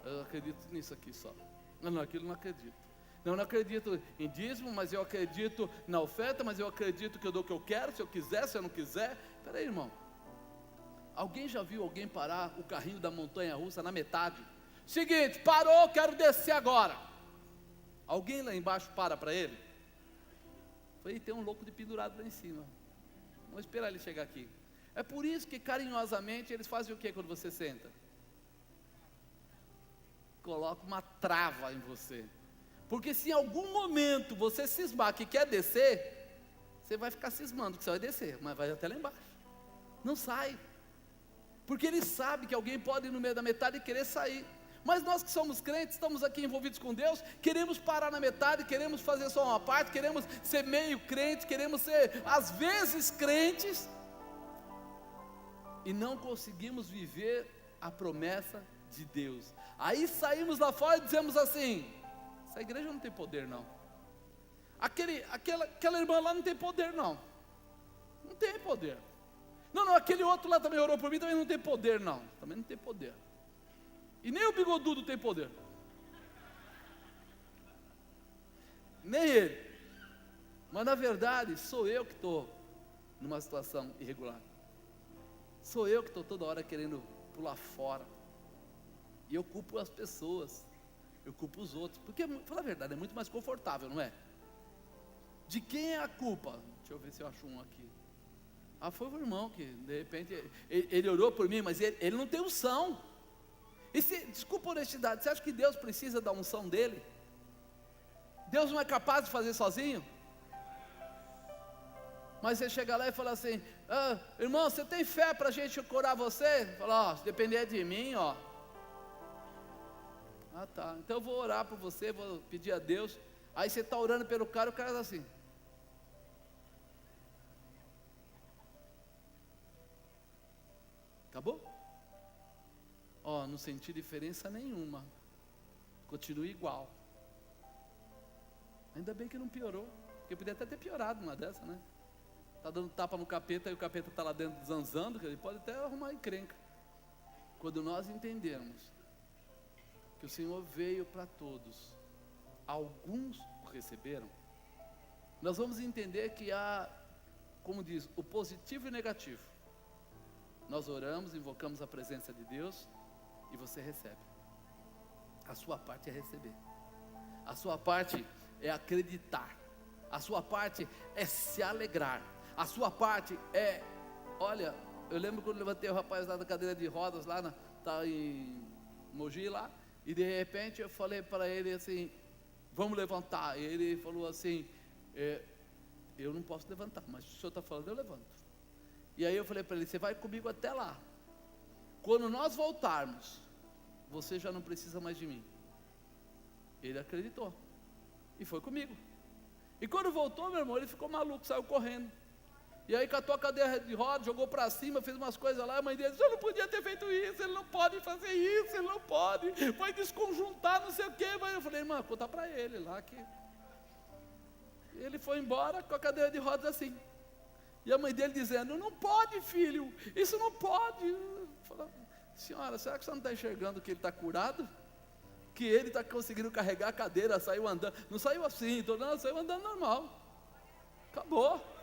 eu acredito nisso aqui só, não, aquilo não acredito. Não acredito em dízimo, mas eu acredito na oferta, mas eu acredito que eu dou o que eu quero, se eu quiser, se eu não quiser. Espera aí, irmão. Alguém já viu alguém parar o carrinho da montanha russa na metade? Seguinte, parou, quero descer agora. Alguém lá embaixo para ele? Falei, tem um louco de pendurado lá em cima. Vamos esperar ele chegar aqui. É por isso que carinhosamente eles fazem o que quando você senta? Coloca uma trava em você. Porque se em algum momento você cismar que quer descer, você vai ficar cismando que você vai descer, mas vai até lá embaixo. Não sai. Porque ele sabe que alguém pode ir no meio da metade e querer sair. Mas nós que somos crentes, estamos aqui envolvidos com Deus, queremos parar na metade, queremos fazer só uma parte, queremos ser meio crente, queremos ser às vezes crentes, e não conseguimos viver a promessa de Deus. Aí saímos lá fora e dizemos assim, essa igreja não tem poder não, aquela irmã lá não tem poder não tem poder, não, aquele outro lá também orou por mim, também não tem poder não, também não tem poder, e nem o bigodudo tem poder, nem ele, mas na verdade sou eu que estou numa situação irregular, sou eu que estou toda hora querendo pular fora, e eu culpo as pessoas. eu culpo os outros. Porque, fala a verdade, é muito mais confortável, não é? De quem é a culpa? Deixa eu ver se eu acho um aqui. Foi o irmão que, de repente, ele orou por mim, mas ele não tem unção. E desculpa a honestidade, você acha que Deus precisa da unção dele? Deus não é capaz de fazer sozinho? Mas você chega lá e fala assim, irmão, você tem fé para a gente curar você? Fala, se depender de mim, tá, então eu vou orar por você, vou pedir a Deus. Aí você está orando pelo cara, o cara está assim. Acabou? Não senti diferença nenhuma. Continua igual. Ainda bem que não piorou, porque podia até ter piorado uma dessa, né? Está dando tapa no capeta e o capeta está lá dentro zanzando, que ele pode até arrumar encrenca. Quando nós entendermos que o Senhor veio para todos, alguns o receberam, nós vamos entender que há, como diz, o positivo e o negativo. Nós oramos, invocamos a presença de Deus e você recebe. A sua parte é receber. A sua parte é acreditar. A sua parte é se alegrar. A sua parte é, olha, eu lembro quando levantei o rapaz lá da cadeira de rodas, lá tá em Mogi lá, e de repente eu falei para ele assim, vamos levantar. E ele falou assim, eu não posso levantar, mas se o senhor está falando, eu levanto. E aí eu falei para ele, você vai comigo até lá. Quando nós voltarmos, você já não precisa mais de mim. Ele acreditou e foi comigo. E quando voltou, meu irmão, ele ficou maluco, saiu correndo. E aí catou a cadeira de rodas, jogou para cima, fez umas coisas lá. A mãe dele disse, eu não podia ter feito isso, ele não pode fazer isso, ele não pode, vai desconjuntar, não sei o quê. Mas eu falei, irmã, conta para ele lá que... Ele foi embora com a cadeira de rodas assim. E a mãe dele dizendo, não pode, filho, isso não pode. Eu falei, senhora, será que você não está enxergando que ele está curado? Que ele está conseguindo carregar a cadeira, saiu andando, não saiu assim, saiu andando normal. Acabou.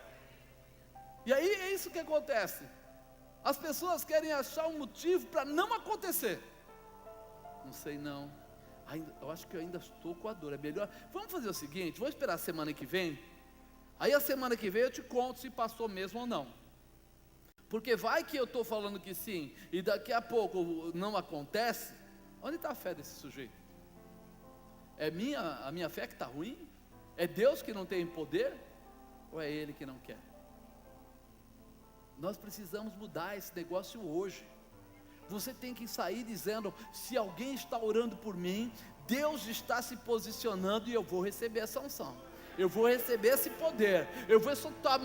E aí é isso que acontece. As pessoas querem achar um motivo para não acontecer. Não sei não. Eu acho que eu ainda estou com a dor. É melhor. Vamos fazer o seguinte, vamos esperar a semana que vem. Aí a semana que vem eu te conto se passou mesmo ou não. Porque vai que eu estou falando que sim, e daqui a pouco não acontece. Onde está a fé desse sujeito? É a minha fé que está ruim? É Deus que não tem poder? Ou é Ele que não quer? Nós precisamos mudar esse negócio hoje. Você tem que sair dizendo, se alguém está orando por mim, Deus está se posicionando e eu vou receber essa unção. Eu vou receber esse poder. Eu vou soltar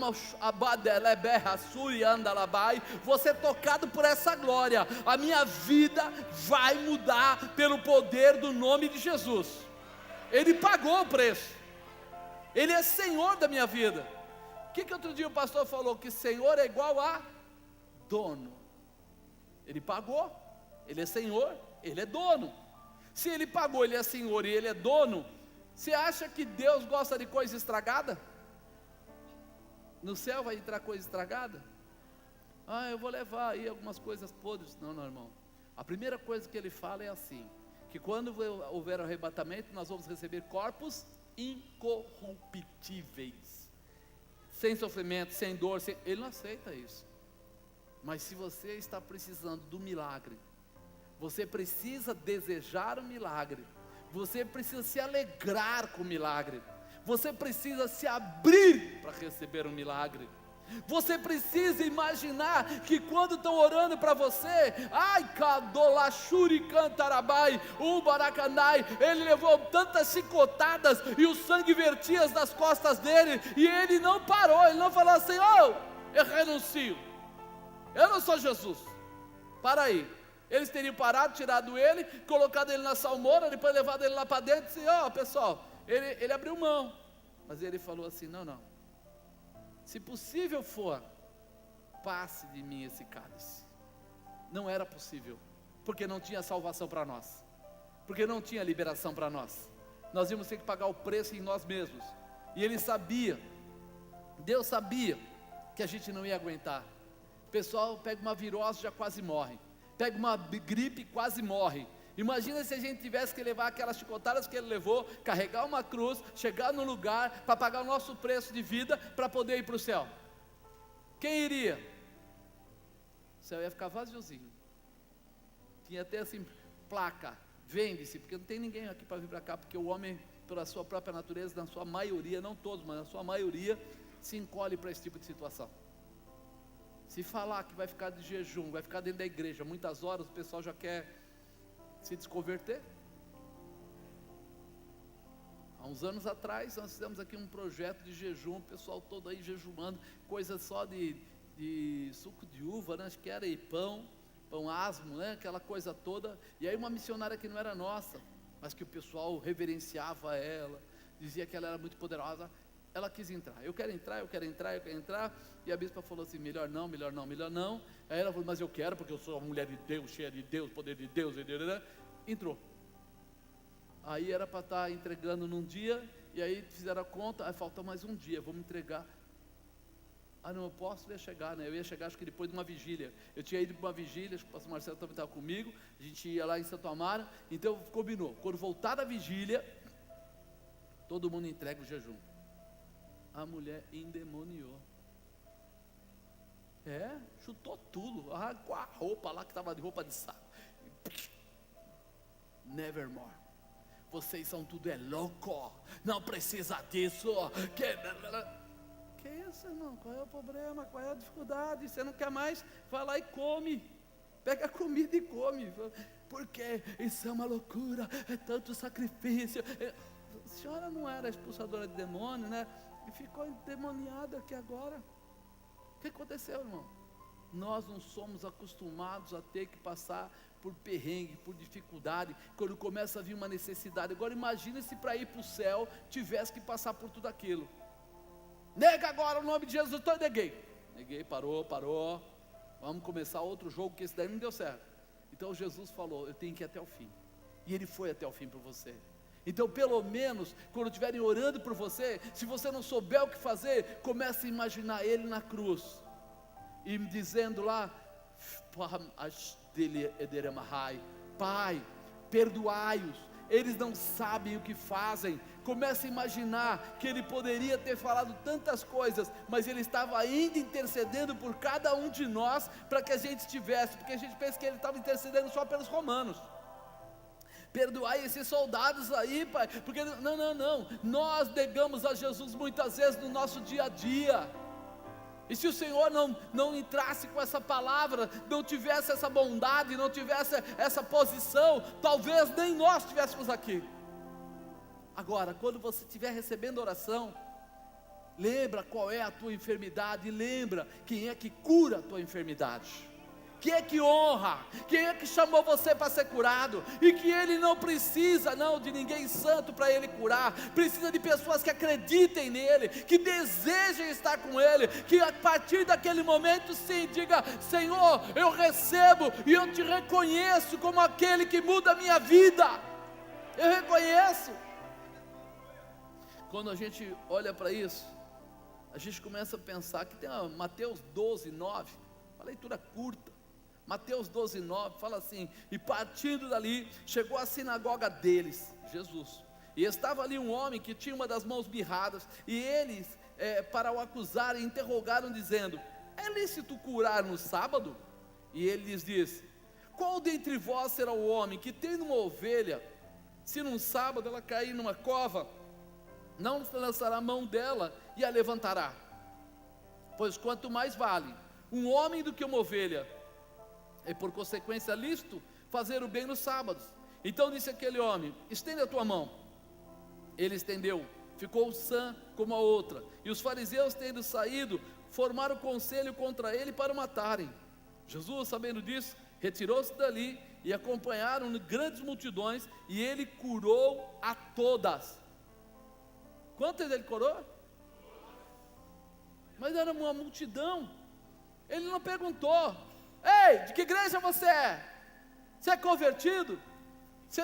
vou ser tocado por essa glória. A minha vida vai mudar pelo poder do nome de Jesus. Ele pagou o preço. Ele é Senhor da minha vida. O que outro dia o pastor falou? Que Senhor é igual a dono. Ele pagou, Ele é Senhor, Ele é dono. Se Ele pagou, Ele é Senhor e Ele é dono, você acha que Deus gosta de coisa estragada? No céu vai entrar coisa estragada? Eu vou levar aí algumas coisas podres. Não, irmão. A primeira coisa que Ele fala é assim, que quando houver arrebatamento, nós vamos receber corpos incorruptíveis, sem sofrimento, sem dor, Ele não aceita isso. Mas se você está precisando do milagre, você precisa desejar o milagre, você precisa se alegrar com o milagre, você precisa se abrir para receber um milagre. Você precisa imaginar que quando estão orando para você, Kadolashuri Cantarabai, Baracanai, ele levou tantas chicotadas e o sangue vertia das costas dele, e ele não parou, ele não falou assim, eu renuncio, eu não sou Jesus, para aí. Eles teriam parado, tirado ele, colocado ele na salmoura, depois levado ele lá para dentro e disse, pessoal, ele abriu mão, mas ele falou assim, não, se possível for, passe de mim esse cálice. Não era possível, porque não tinha salvação para nós, porque não tinha liberação para nós. Nós íamos ter que pagar o preço em nós mesmos. E Ele sabia, Deus sabia que a gente não ia aguentar. O pessoal pega uma virose, já quase morre. Pega uma gripe, quase morre. Imagina se a gente tivesse que levar aquelas chicotadas que ele levou, carregar uma cruz, chegar no lugar para pagar o nosso preço de vida para poder ir para o céu. Quem iria? O céu ia ficar vaziozinho. Tinha até assim, placa, vende-se, porque não tem ninguém aqui para vir para cá, porque o homem, pela sua própria natureza, na sua maioria, não todos, mas na sua maioria, se encolhe para esse tipo de situação. Se falar que vai ficar de jejum, vai ficar dentro da igreja muitas horas, o pessoal já quer se desconverter. Há uns anos atrás nós fizemos aqui um projeto de jejum, o pessoal todo aí jejumando, coisa só de suco de uva, né? Acho que era, e pão asmo, né? Aquela coisa toda. E aí uma missionária que não era nossa, mas que o pessoal reverenciava ela, dizia que ela era muito poderosa, ela quis entrar. Eu quero entrar. E a bispa falou assim: melhor não. Aí ela falou: mas eu quero, porque eu sou uma mulher de Deus, cheia de Deus, poder de Deus. Entrou. Aí era para estar entregando num dia, e aí fizeram a conta, aí falta mais um dia, vamos entregar. Ah, não, eu posso, ia chegar, né? Eu ia chegar, acho que depois de uma vigília. Eu tinha ido para uma vigília, acho que o pastor Marcelo também estava comigo, a gente ia lá em Santo Amaro, então combinou, quando voltar da vigília, todo mundo entrega o jejum. A mulher endemoniou. Chutou tudo, arrancou a roupa lá, que estava de roupa de saco. Nevermore. Vocês são tudo louco, não precisa disso. Que isso, irmão? Qual é o problema? Qual é a dificuldade? Você não quer mais? Vai lá e come. Pega a comida e come. Porque isso é uma loucura, é tanto sacrifício. A senhora não era expulsadora de demônio, né? E ficou endemoniada aqui agora. O que aconteceu, irmão? Nós não somos acostumados a ter que passar por perrengue, por dificuldade, quando começa a vir uma necessidade. Agora imagine se para ir para o céu tivesse que passar por tudo aquilo. Nega agora o nome de Jesus. Então eu neguei, parou, vamos começar outro jogo, que esse daí não deu certo. Então Jesus falou: eu tenho que ir até o fim, e Ele foi até o fim por você. Então pelo menos, quando estiverem orando por você, se você não souber o que fazer, comece a imaginar Ele na cruz, e dizendo lá: Pai, perdoai-os, eles não sabem o que fazem. Comece a imaginar que Ele poderia ter falado tantas coisas, mas Ele estava ainda intercedendo por cada um de nós, para que a gente estivesse, porque a gente pensa que Ele estava intercedendo só pelos romanos. Perdoai esses soldados aí, Pai, porque não, nós negamos a Jesus muitas vezes no nosso dia a dia. E se o Senhor não entrasse com essa palavra, não tivesse essa bondade, não tivesse essa posição, talvez nem nós estivéssemos aqui. Agora, quando você estiver recebendo oração, lembra qual é a tua enfermidade, e lembra quem é que cura a tua enfermidade. Quem é que honra, quem é que chamou você para ser curado, e que Ele não precisa de ninguém santo para Ele curar, precisa de pessoas que acreditem nele, que desejem estar com Ele, que a partir daquele momento sim, diga: Senhor, eu recebo e eu te reconheço como aquele que muda a minha vida, eu reconheço. Quando a gente olha para isso, a gente começa a pensar que tem Mateus 12:9, uma leitura curta. Mateus 12:9 fala assim: e partindo dali, chegou à sinagoga deles, Jesus, e estava ali um homem que tinha uma das mãos mirradas, e eles, para o acusarem, interrogaram dizendo: é lícito curar no sábado? E ele lhes disse: qual dentre vós será o homem que tendo uma ovelha, se num sábado ela cair numa cova, não lançará a mão dela e a levantará? Pois quanto mais vale um homem do que uma ovelha, é por consequência lícito fazer o bem nos sábados. Então disse aquele homem: estende a tua mão. Ele estendeu, ficou sã como a outra. E os fariseus, tendo saído, formaram conselho contra ele para o matarem. Jesus, sabendo disso, retirou-se dali, e acompanharam grandes multidões, e ele curou a todas. Quantas ele curou? Mas era uma multidão. Ele não perguntou: ei, de que igreja você é? Você é convertido? Você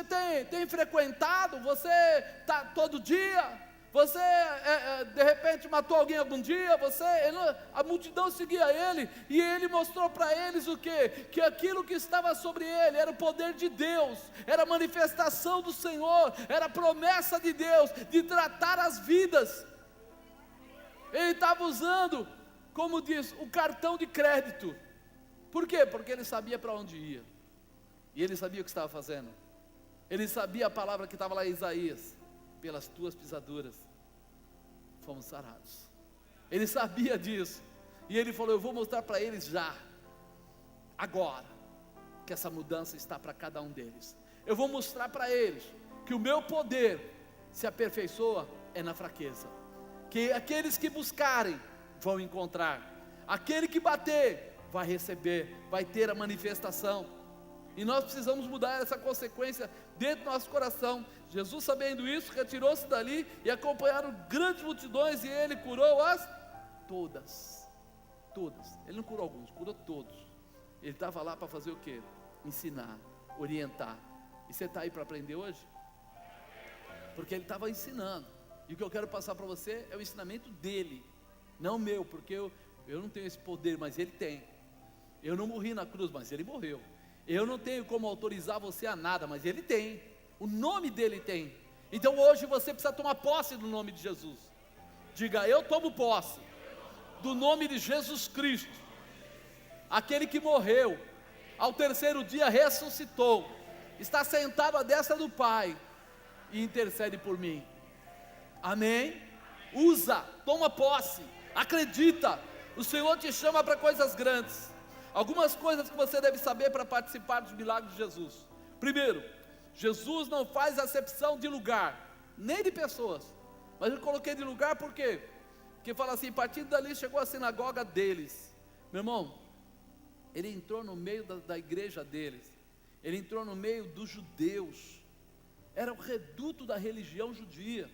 tem frequentado? Você está todo dia? Você de repente matou alguém algum dia, a multidão seguia ele, e ele mostrou para eles o quê? Que aquilo que estava sobre ele era o poder de Deus, era a manifestação do Senhor, era a promessa de Deus, de tratar as vidas. Ele estava usando, como diz, o cartão de crédito. Por quê? Porque ele sabia para onde ia, e ele sabia o que estava fazendo, ele sabia a palavra que estava lá em Isaías: pelas tuas pisaduras fomos sarados. Ele sabia disso, e ele falou: eu vou mostrar para eles já, agora, que essa mudança está para cada um deles. Eu vou mostrar para eles que o meu poder se aperfeiçoa na fraqueza, que aqueles que buscarem vão encontrar, aquele que bater vai receber, vai ter a manifestação. E nós precisamos mudar essa consequência dentro do nosso coração. Jesus, sabendo isso, retirou-se dali, e acompanharam grandes multidões, e ele curou todas. Ele não curou alguns, curou todos. Ele estava lá para fazer o quê? Ensinar, orientar. E você está aí para aprender hoje? Porque ele estava ensinando, e o que eu quero passar para você é o ensinamento dele, não meu, porque eu não tenho esse poder, mas ele tem. Eu não morri na cruz, mas ele morreu. Eu não tenho como autorizar você a nada, mas ele tem. O nome dele tem. Então hoje você precisa tomar posse do nome de Jesus. Diga: eu tomo posse do nome de Jesus Cristo, aquele que morreu, ao terceiro dia ressuscitou, está sentado à destra do Pai e intercede por mim. Amém? Usa, toma posse, acredita. O Senhor te chama para coisas grandes. Algumas coisas que você deve saber para participar dos milagres de Jesus. Primeiro, Jesus não faz acepção de lugar, nem de pessoas. Mas eu coloquei de lugar por quê? Porque fala assim: partindo dali chegou a sinagoga deles. Meu irmão, ele entrou no meio da igreja deles, ele entrou no meio dos judeus, era o reduto da religião judia.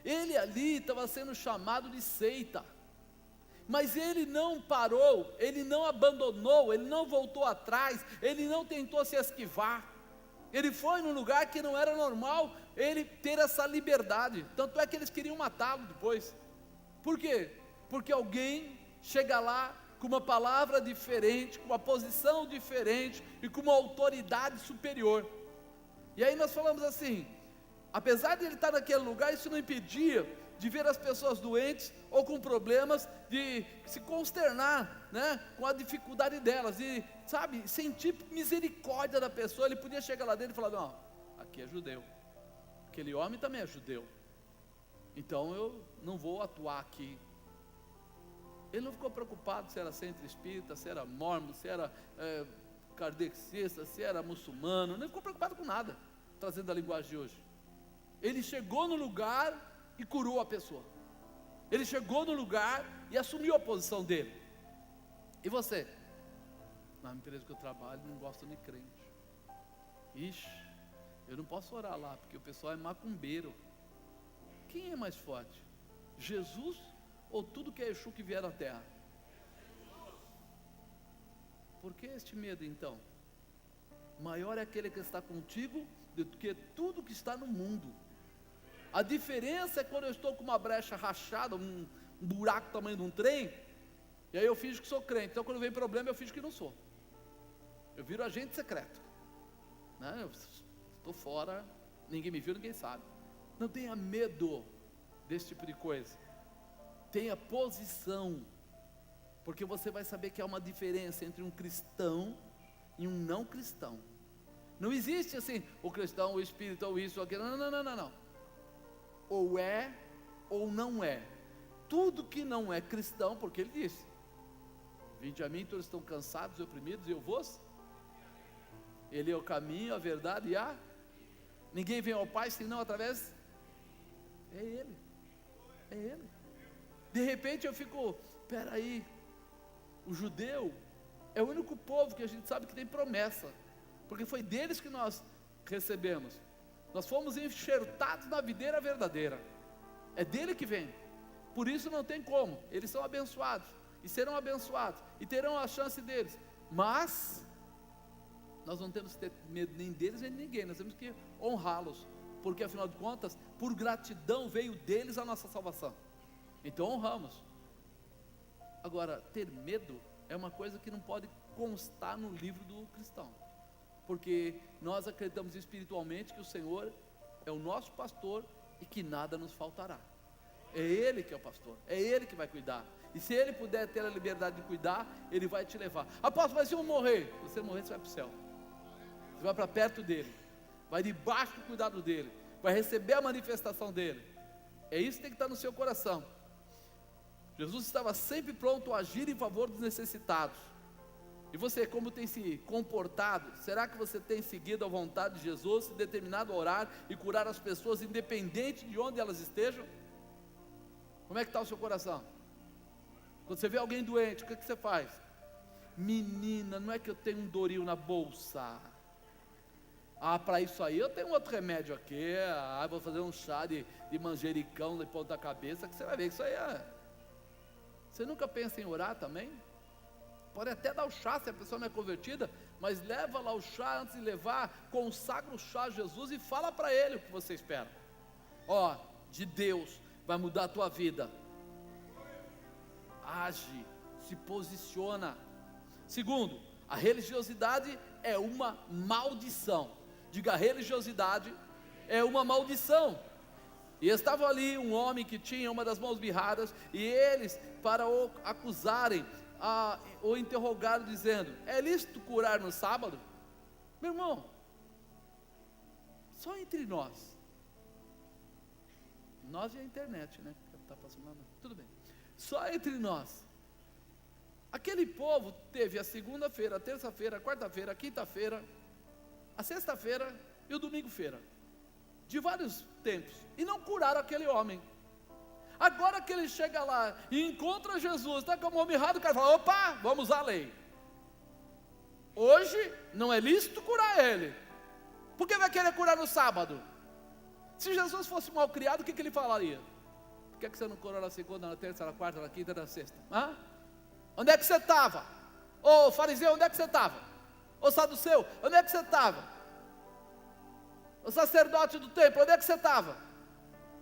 Ele ali estava sendo chamado de seita. Mas ele não parou, ele não abandonou, ele não voltou atrás, ele não tentou se esquivar. Ele foi num lugar que não era normal ele ter essa liberdade. Tanto é que eles queriam matá-lo depois. Por quê? Porque alguém chega lá com uma palavra diferente, com uma posição diferente e com uma autoridade superior. E aí nós falamos assim: apesar de ele estar naquele lugar, isso não impedia de ver as pessoas doentes ou com problemas, de se consternar, né, com a dificuldade delas, e sabe, sentir misericórdia da pessoa. Ele podia chegar lá dentro e falar: não, aqui é judeu, aquele homem também é judeu, então eu não vou atuar aqui. Ele não ficou preocupado se era centro espírita, se era mórmon, se era kardecista, se era muçulmano, não ficou preocupado com nada, trazendo a linguagem de hoje. Ele chegou no lugar e curou a pessoa. Ele chegou no lugar e assumiu a posição dele. E você? Na empresa que eu trabalho não gosto de crente. Ixi, eu não posso orar lá porque o pessoal é macumbeiro. Quem é mais forte? Jesus ou tudo que é Exu que vier à terra? Por que este medo então? Maior é aquele que está contigo do que tudo que está no mundo. A diferença é quando eu estou com uma brecha rachada, um buraco do tamanho de um trem, e aí eu finjo que sou crente. Então quando vem problema eu finjo que não sou. Eu viro agente secreto, né? Eu estou fora, ninguém me viu, ninguém sabe. Não tenha medo desse tipo de coisa. Tenha posição, porque você vai saber que há uma diferença entre um cristão e um não cristão. Não existe assim, o cristão, o espírita, ou isso, ou aquilo. Não. Ou é, ou não é. Tudo que não é cristão, porque ele disse: vinde a mim todos estão cansados e oprimidos, e eu vos. Ele é o caminho, a verdade e a... Ninguém vem ao Pai senão através... É Ele. De repente eu fico, peraí, o judeu é o único povo que a gente sabe que tem promessa, porque foi deles que nós recebemos. Nós fomos enxertados na videira verdadeira, é dele que vem. Por isso não tem como, eles são abençoados, e serão abençoados, e terão a chance deles. Mas nós não temos que ter medo nem deles nem de ninguém, nós temos que honrá-los, porque afinal de contas, por gratidão veio deles a nossa salvação. Então honramos. Agora, ter medo é uma coisa que não pode constar no livro do cristão, porque nós acreditamos espiritualmente que o Senhor é o nosso pastor e que nada nos faltará. É Ele que é o pastor, é Ele que vai cuidar, e se Ele puder ter a liberdade de cuidar, Ele vai te levar. Apóstolo, mas se eu morrer? Se você morrer, você vai para o céu, você vai para perto dEle, vai debaixo do cuidado dEle, vai receber a manifestação dEle. É isso que tem que estar no seu coração. Jesus estava sempre pronto a agir em favor dos necessitados. E você, como tem se comportado? Será que você tem seguido a vontade de Jesus, se determinado a orar e curar as pessoas, independente de onde elas estejam? Como é que está o seu coração? Quando você vê alguém doente, o que você faz? Menina, não é que eu tenho um Doril na bolsa. Para isso aí eu tenho outro remédio aqui. Vou fazer um chá de manjericão de ponta cabeça, que você vai ver que isso aí é... Você nunca pensa em orar também? Pode até dar o chá se a pessoa não é convertida, mas leva lá o chá antes de levar, consagra o chá a Jesus e fala para Ele o que você espera. De Deus vai mudar a tua vida. Age, se posiciona. Segundo, a religiosidade é uma maldição. Diga, a religiosidade é uma maldição. E estava ali um homem que tinha uma das mãos mirradas, e eles, para o acusarem, o interrogaram dizendo: é lícito curar no sábado? Meu irmão, só entre nós e a internet, né? Tá passando lá, tudo bem. Só entre nós. Aquele povo teve a segunda-feira, a terça-feira, a quarta-feira, a quinta-feira, a sexta-feira e o domingo-feira, de vários tempos, e não curaram aquele homem. Agora que ele chega lá e encontra Jesus, está com a mão mirrada, o cara fala: opa, vamos usar a lei. Hoje não é lícito curar ele, por que vai querer curar no sábado? Se Jesus fosse mal criado, o que ele falaria? Por que você não curou na segunda, na terça, na quarta, na quinta, na sexta? Onde é que você estava? Ô fariseu, onde é que você estava? Ô saduceu, onde é que você estava? O sacerdote do templo, onde é que você estava?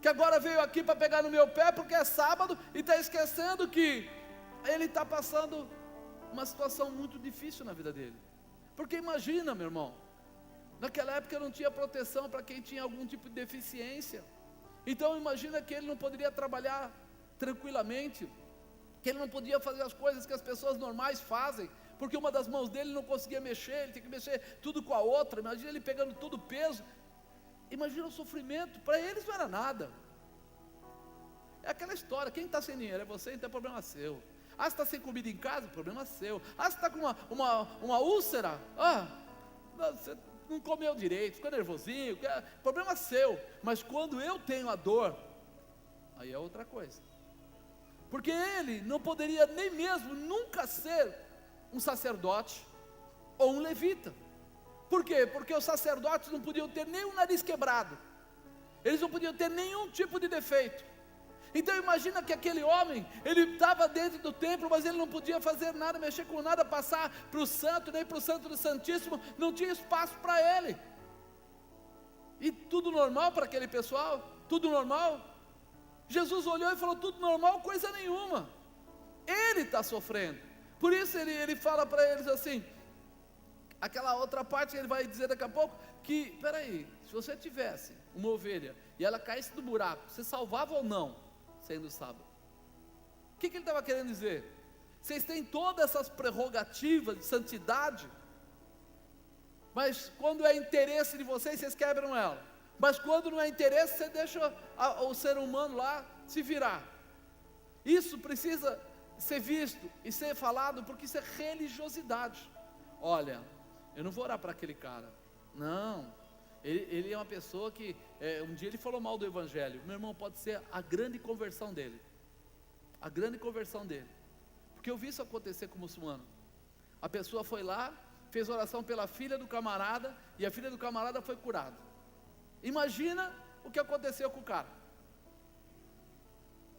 Que agora veio aqui para pegar no meu pé porque é sábado e está esquecendo que ele está passando uma situação muito difícil na vida dele. Porque imagina, meu irmão, naquela época não tinha proteção para quem tinha algum tipo de deficiência. Então imagina que ele não poderia trabalhar tranquilamente, que ele não podia fazer as coisas que as pessoas normais fazem, porque uma das mãos dele não conseguia mexer, ele tinha que mexer tudo com a outra. Imagina ele pegando todo o peso. Imagina o sofrimento, para eles não era nada. É aquela história: quem está sem dinheiro é você, então é problema seu. Você está sem comida em casa, problema seu. Você está com uma úlcera, você não comeu direito, ficou nervosinho, problema seu. Mas quando eu tenho a dor, aí é outra coisa. Porque ele não poderia nem mesmo nunca ser um sacerdote ou um levita. Por quê? Porque os sacerdotes não podiam ter nem o nariz quebrado, eles não podiam ter nenhum tipo de defeito. Então imagina que aquele homem, ele estava dentro do templo, mas ele não podia fazer nada, mexer com nada, passar para o santo, nem para o santo do santíssimo, não tinha espaço para ele. E tudo normal para aquele pessoal? Tudo normal? Jesus olhou e falou: tudo normal, coisa nenhuma. Ele está sofrendo. Por isso ele fala para eles assim, aquela outra parte que ele vai dizer daqui a pouco, que, peraí, se você tivesse uma ovelha e ela caísse do buraco, você salvava ou não, sendo sábado? O que ele estava querendo dizer? Vocês têm todas essas prerrogativas de santidade, mas quando é interesse de vocês quebram ela. Mas quando não é interesse, você deixa o ser humano lá se virar. Isso precisa ser visto e ser falado, porque isso é religiosidade. Olha, eu não vou orar para aquele cara, não, ele é uma pessoa que, um dia ele falou mal do evangelho, meu irmão, pode ser a grande conversão dele, porque eu vi isso acontecer com o muçulmano. A pessoa foi lá, fez oração pela filha do camarada, e a filha do camarada foi curada. Imagina o que aconteceu com o cara.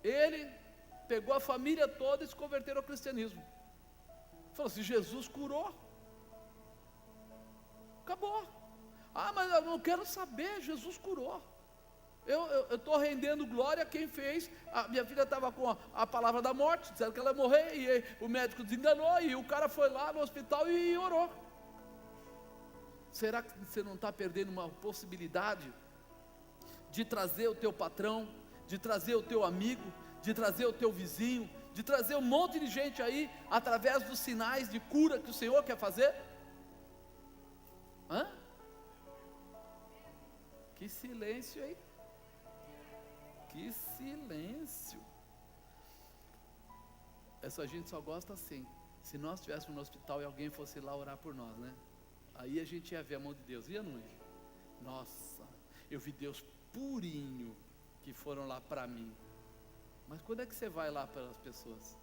Ele pegou a família toda e se converteu ao cristianismo. Falou assim: Jesus curou, acabou. Ah, mas eu não quero saber, Jesus curou. Eu estou rendendo glória a quem fez. A minha filha estava com a palavra da morte, disseram que ela ia morrer, e aí, o médico desenganou, e o cara foi lá no hospital e orou. Será que você não está perdendo uma possibilidade de trazer o teu patrão, de trazer o teu amigo, de trazer o teu vizinho, de trazer um monte de gente aí, através dos sinais de cura que o Senhor quer fazer? Hã? Que silêncio aí. Que silêncio. Essa gente só gosta assim. Se nós estivéssemos no hospital e alguém fosse lá orar por nós, né? Aí a gente ia ver a mão de Deus. Ia, não ia? Nossa, eu vi Deus purinho que foram lá para mim. Mas quando é que você vai lá para as pessoas?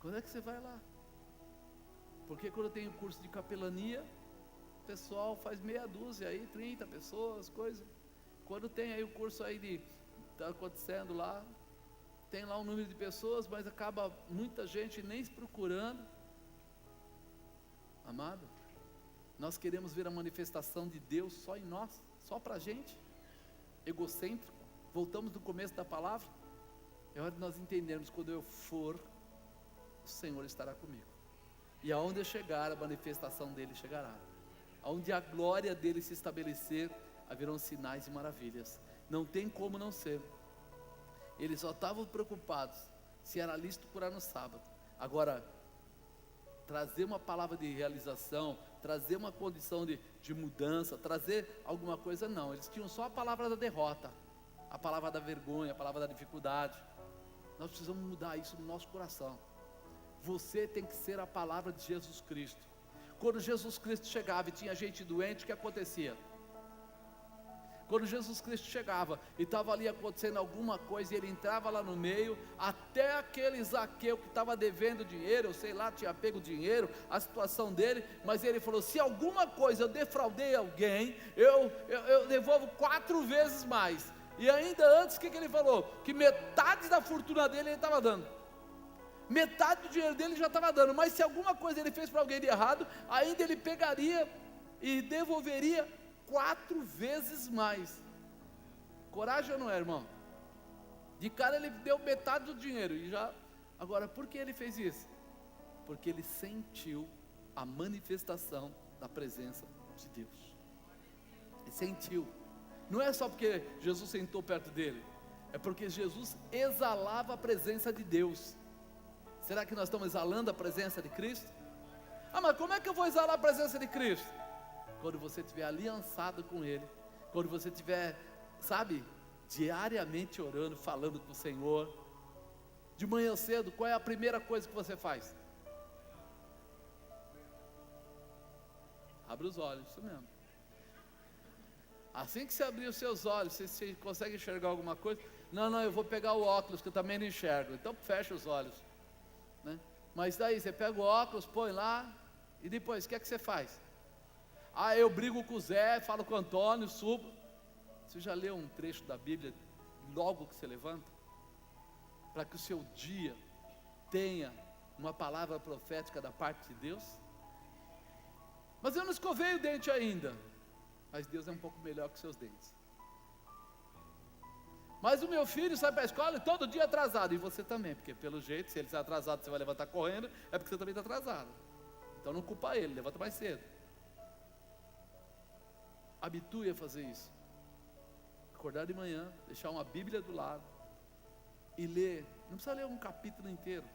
Quando é que você vai lá? Porque quando eu tenho curso de capelania, o pessoal faz meia dúzia aí, 30 pessoas, coisa. Quando tem aí o curso aí de está acontecendo lá, tem lá um número de pessoas, mas acaba muita gente nem se procurando. Amado, nós queremos ver a manifestação de Deus só em nós, só para a gente, egocêntrico. Voltamos no começo da palavra. É hora de nós entendermos: quando eu for, o Senhor estará comigo, e aonde eu chegar, a manifestação dele chegará. Aonde a glória dele se estabelecer, haverão sinais e maravilhas. Não tem como não ser. Eles só estavam preocupados se era lícito curar no sábado. Agora, trazer uma palavra de realização, trazer uma condição de mudança, trazer alguma coisa, não. Eles tinham só a palavra da derrota, a palavra da vergonha, a palavra da dificuldade. Nós precisamos mudar isso no nosso coração. Você tem que ser a palavra de Jesus Cristo. Quando Jesus Cristo chegava e tinha gente doente, o que acontecia? Quando Jesus Cristo chegava e estava ali acontecendo alguma coisa, e ele entrava lá no meio, até aquele Zaqueu que estava devendo dinheiro, eu sei lá, tinha pego dinheiro, a situação dele, mas ele falou: se alguma coisa eu defraudei alguém, eu devolvo 4 vezes mais. E ainda antes, o que ele falou? Que metade da fortuna dele ele estava dando, metade do dinheiro dele já estava dando, mas se alguma coisa ele fez para alguém de errado, ainda ele pegaria e devolveria 4 vezes mais. Coragem ou não é, irmão? De cara ele deu metade do dinheiro e já. Agora, por que ele fez isso? Porque ele sentiu a manifestação da presença de Deus. Ele sentiu. Não é só porque Jesus sentou perto dele, é porque Jesus exalava a presença de Deus. Será que nós estamos exalando a presença de Cristo? Ah, mas como é que eu vou exalar a presença de Cristo? Quando você estiver aliançado com Ele, quando você estiver, sabe, diariamente orando, falando com o Senhor. De manhã cedo, qual é a primeira coisa que você faz? Abre os olhos, isso mesmo. Assim que você abrir os seus olhos, você consegue enxergar alguma coisa? Não, eu vou pegar o óculos, que eu também não enxergo. Então fecha os olhos, né? Mas daí você pega o óculos, põe lá, e depois, o que é que você faz? Ah, eu brigo com o Zé, falo com o Antônio, subo. Você já leu um trecho da Bíblia logo que você levanta? Para que o seu dia tenha uma palavra profética da parte de Deus? Mas eu não escovei o dente ainda. Mas Deus é um pouco melhor que seus dentes. Mas o meu filho sai para a escola e todo dia atrasado. E você também, porque pelo jeito, se ele está atrasado, você vai levantar correndo, é porque você também está atrasado. Então não culpa ele, levanta mais cedo. Habitue a fazer isso. Acordar de manhã, deixar uma Bíblia do lado e ler. Não precisa ler um capítulo inteiro.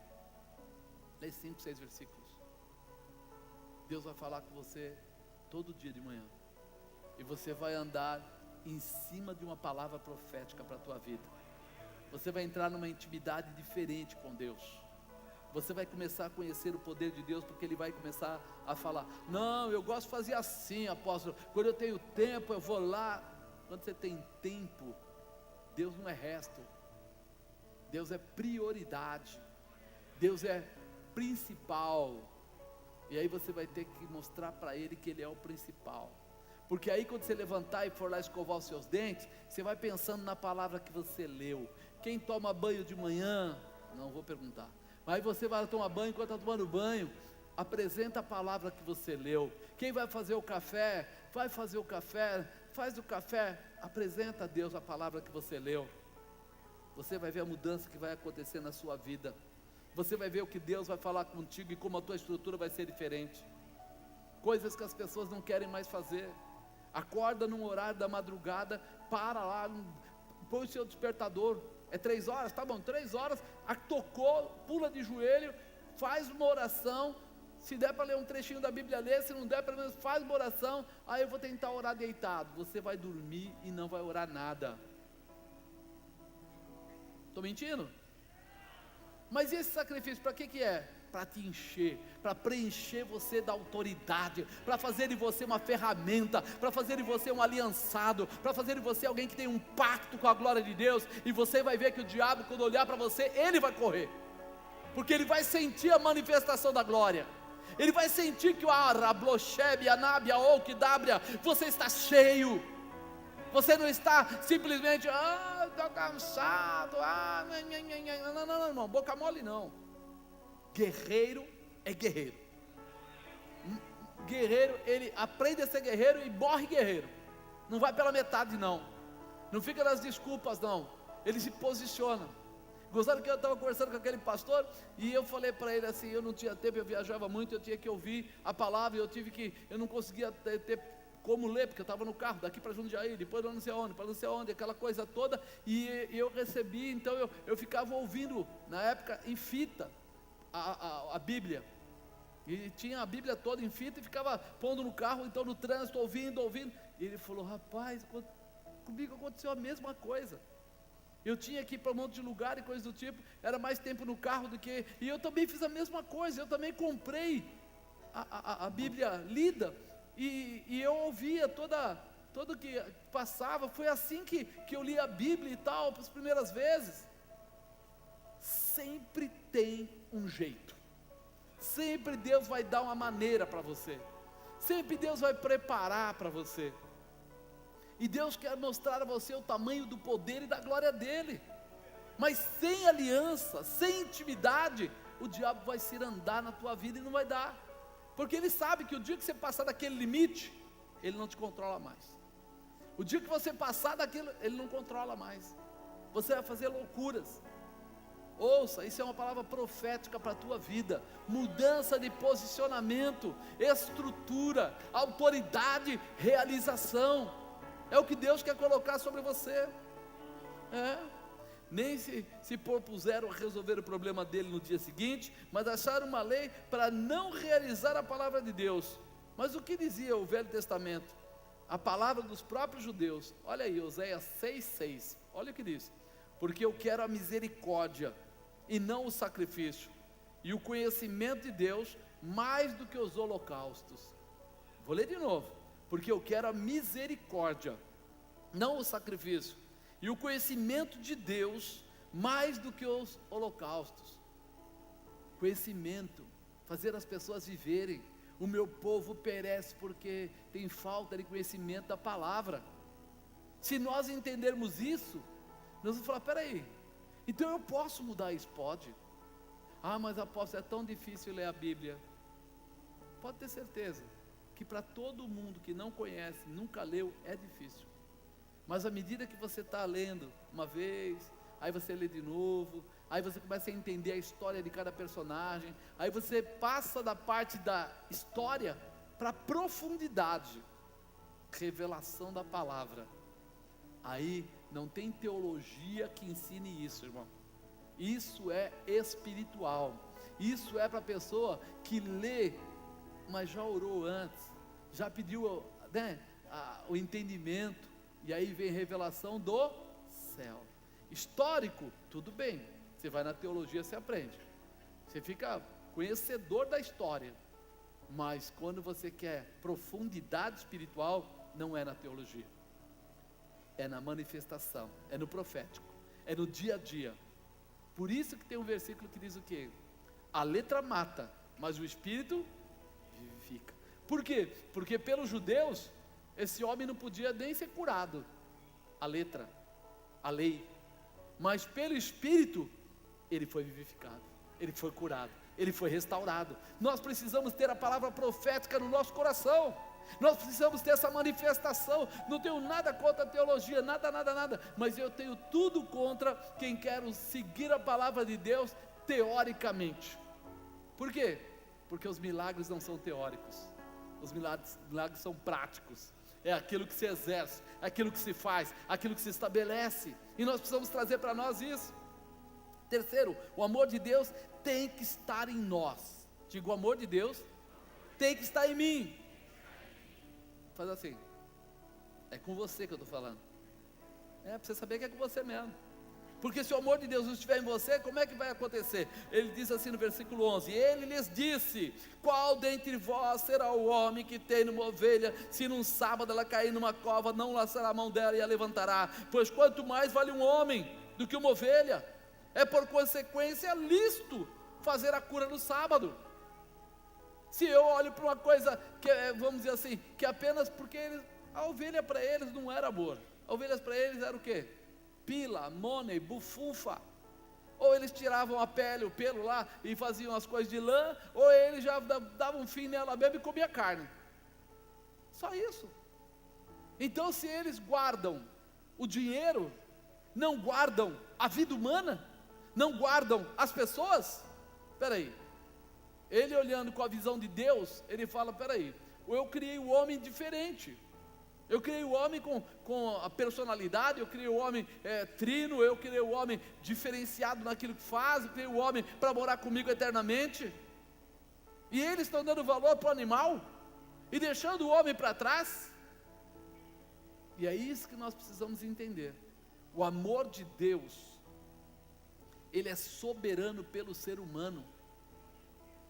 Lê 5, 6 versículos. Deus vai falar com você todo dia de manhã. E você vai andar em cima de uma palavra profética para a tua vida. Você vai entrar numa intimidade diferente com Deus. Você vai começar a conhecer o poder de Deus, porque Ele vai começar a falar: não, eu gosto de fazer assim, apóstolo, quando eu tenho tempo eu vou lá. Quando você tem tempo, Deus não é resto, Deus é prioridade, Deus é principal. E aí você vai ter que mostrar para Ele que Ele é o principal. Porque aí quando você levantar e for lá escovar os seus dentes, você vai pensando na palavra que você leu. Quem toma banho de manhã, não vou perguntar, mas aí você vai tomar banho, enquanto está tomando banho, apresenta a palavra que você leu. Quem vai fazer o café, vai fazer o café, faz o café, apresenta a Deus a palavra que você leu. Você vai ver a mudança que vai acontecer na sua vida. Você vai ver o que Deus vai falar contigo e como a tua estrutura vai ser diferente. Coisas que as pessoas não querem mais fazer. Acorda num horário da madrugada, para lá, põe o seu despertador. É 3 horas? Tá bom, 3 horas, tocou, pula de joelho, faz uma oração. Se der para ler um trechinho da Bíblia, lê. Se não der, pelo menos faz uma oração. Aí eu vou tentar orar deitado. Você vai dormir e não vai orar nada. Estou mentindo? Mas esse sacrifício para que é? Para te encher, para preencher você da autoridade, para fazer de você uma ferramenta, para fazer de você um aliançado, para fazer de você alguém que tem um pacto com a glória de Deus. E você vai ver que o diabo, quando olhar para você, ele vai correr, porque ele vai sentir a manifestação da glória. Ele vai sentir que o Arablosheb, Anábia ou Kidábria, você está cheio. Você não está simplesmente, estou cansado, não, irmão, boca mole não. Guerreiro é guerreiro. Guerreiro, ele aprende a ser guerreiro e morre guerreiro. Não vai pela metade não. Não fica nas desculpas não. Ele se posiciona. Gostaram que eu estava conversando com aquele pastor e eu falei para ele assim, eu não tinha tempo, eu viajava muito, eu tinha que ouvir a palavra, eu não conseguia ter como ler, porque eu estava no carro, daqui para Jundiaí, depois para não sei onde, aquela coisa toda, e eu recebi, então eu ficava ouvindo, na época, em fita, a Bíblia, e tinha a Bíblia toda em fita, e ficava pondo no carro, então no trânsito, ouvindo, e ele falou, rapaz, comigo aconteceu a mesma coisa, eu tinha que ir para um monte de lugar e coisas do tipo, era mais tempo no carro do que, e eu também fiz a mesma coisa, eu também comprei a Bíblia lida, e eu ouvia tudo que passava. Foi assim que eu li a Bíblia e tal, as primeiras vezes. Sempre tem um jeito, sempre Deus vai dar uma maneira para você, sempre Deus vai preparar para você, e Deus quer mostrar a você o tamanho do poder e da glória dEle, mas sem aliança, sem intimidade, o diabo vai se andar na tua vida e não vai dar. Porque ele sabe que o dia que você passar daquele limite, ele não te controla mais. O dia que você passar daquilo, ele não controla mais. Você vai fazer loucuras. Ouça, isso é uma palavra profética para a tua vida. Mudança de posicionamento, estrutura, autoridade, realização. É o que Deus quer colocar sobre você. Nem se propuseram a resolver o problema dele no dia seguinte, mas acharam uma lei para não realizar a palavra de Deus. Mas o que dizia o Velho Testamento? A palavra dos próprios judeus. Olha aí, Oséias 6,6, olha o que diz: porque eu quero a misericórdia e não o sacrifício, e o conhecimento de Deus mais do que os holocaustos. Vou ler de novo: porque eu quero a misericórdia, não o sacrifício, e o conhecimento de Deus mais do que os holocaustos. Conhecimento, fazer as pessoas viverem. O meu povo perece porque tem falta de conhecimento da palavra. Se nós entendermos isso, nós vamos falar, peraí, então eu posso mudar isso? Pode. Mas apóstolo, é tão difícil ler a Bíblia. Pode ter certeza que para todo mundo que não conhece, nunca leu, é difícil. Mas à medida que você está lendo uma vez, aí você lê de novo, aí você começa a entender a história de cada personagem, aí você passa da parte da história para a profundidade, revelação da palavra. Aí não tem teologia que ensine isso, irmão. Isso é espiritual. Isso é para a pessoa que lê, mas já orou antes, já pediu, né, o entendimento. E aí vem revelação do céu. Histórico, tudo bem, você vai na teologia, você aprende, você fica conhecedor da história. Mas quando você quer profundidade espiritual, não é na teologia, é na manifestação, é no profético, é no dia a dia. Por isso que tem um versículo que diz o quê? A letra mata, mas o espírito vivifica. Por quê? Porque pelos judeus, esse homem não podia nem ser curado, a letra, a lei, mas pelo Espírito, ele foi vivificado, ele foi curado, ele foi restaurado. Nós precisamos ter a palavra profética no nosso coração, Nós precisamos ter essa manifestação. Não tenho nada contra a teologia, nada, mas eu tenho tudo contra quem quer seguir a palavra de Deus teoricamente. Por quê? Porque os milagres não são teóricos, os milagres são práticos. É aquilo que se exerce, é aquilo que se faz, aquilo que se estabelece, e nós precisamos trazer para nós isso. Terceiro, o amor de Deus tem que estar em nós. Digo, o amor de Deus tem que estar em mim. Faz assim, é com você que eu estou falando. Para você saber que é com você mesmo. Porque se o amor de Deus não estiver em você, como é que vai acontecer? Ele diz assim no versículo 11: ele lhes disse: qual dentre vós será o homem que tem uma ovelha, se num sábado ela cair numa cova, não laçará a mão dela e a levantará? Pois quanto mais vale um homem do que uma ovelha. É por consequência lícito fazer a cura no sábado. Se eu olho para uma coisa que vamos dizer assim, que apenas porque a ovelha para eles não era amor, a ovelha para eles era o quê? Pila, money, bufunfa. Ou eles tiravam a pele, o pelo lá e faziam as coisas de lã, ou eles já davam um fim nela mesmo e comiam carne. Só isso. Então, se eles guardam o dinheiro, não guardam a vida humana, não guardam as pessoas, espera aí. Ele olhando com a visão de Deus, ele fala, espera aí, eu criei o homem diferente. Eu criei o homem com a personalidade, eu criei o homem trino, eu criei o homem diferenciado naquilo que faz, eu criei o homem para morar comigo eternamente. E eles estão dando valor para o animal e deixando o homem para trás. E é isso que nós precisamos entender. O amor de Deus, ele é soberano pelo ser humano.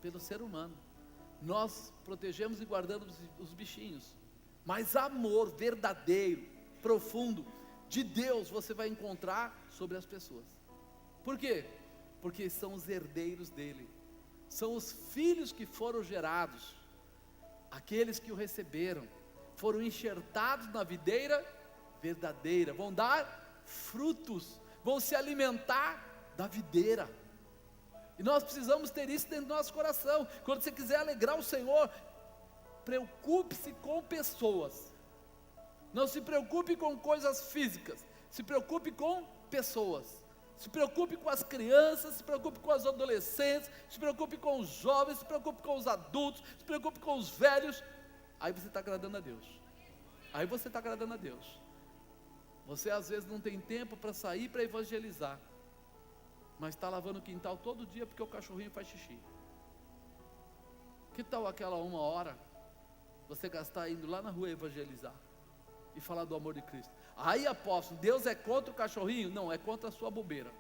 Pelo ser humano. Nós protegemos e guardamos os bichinhos. Mas amor verdadeiro, profundo, de Deus você vai encontrar sobre as pessoas. Por quê? Porque são os herdeiros dele, são os filhos que foram gerados, aqueles que o receberam, foram enxertados na videira verdadeira, vão dar frutos, vão se alimentar da videira. E nós precisamos ter isso dentro do nosso coração. Quando você quiser alegrar o Senhor, preocupe-se com pessoas. Não se preocupe com coisas físicas, se preocupe com pessoas. Se preocupe com as crianças, se preocupe com as adolescentes, se preocupe com os jovens, se preocupe com os adultos, se preocupe com os velhos. Aí você está agradando a Deus. Aí você está agradando a Deus. Você às vezes não tem tempo para sair para evangelizar, mas está lavando o quintal todo dia porque o cachorrinho faz xixi. Que tal aquela 1 hora você gastar indo lá na rua evangelizar e falar do amor de Cristo? Aí apóstolo, Deus é contra o cachorrinho? Não, é contra a sua bobeira.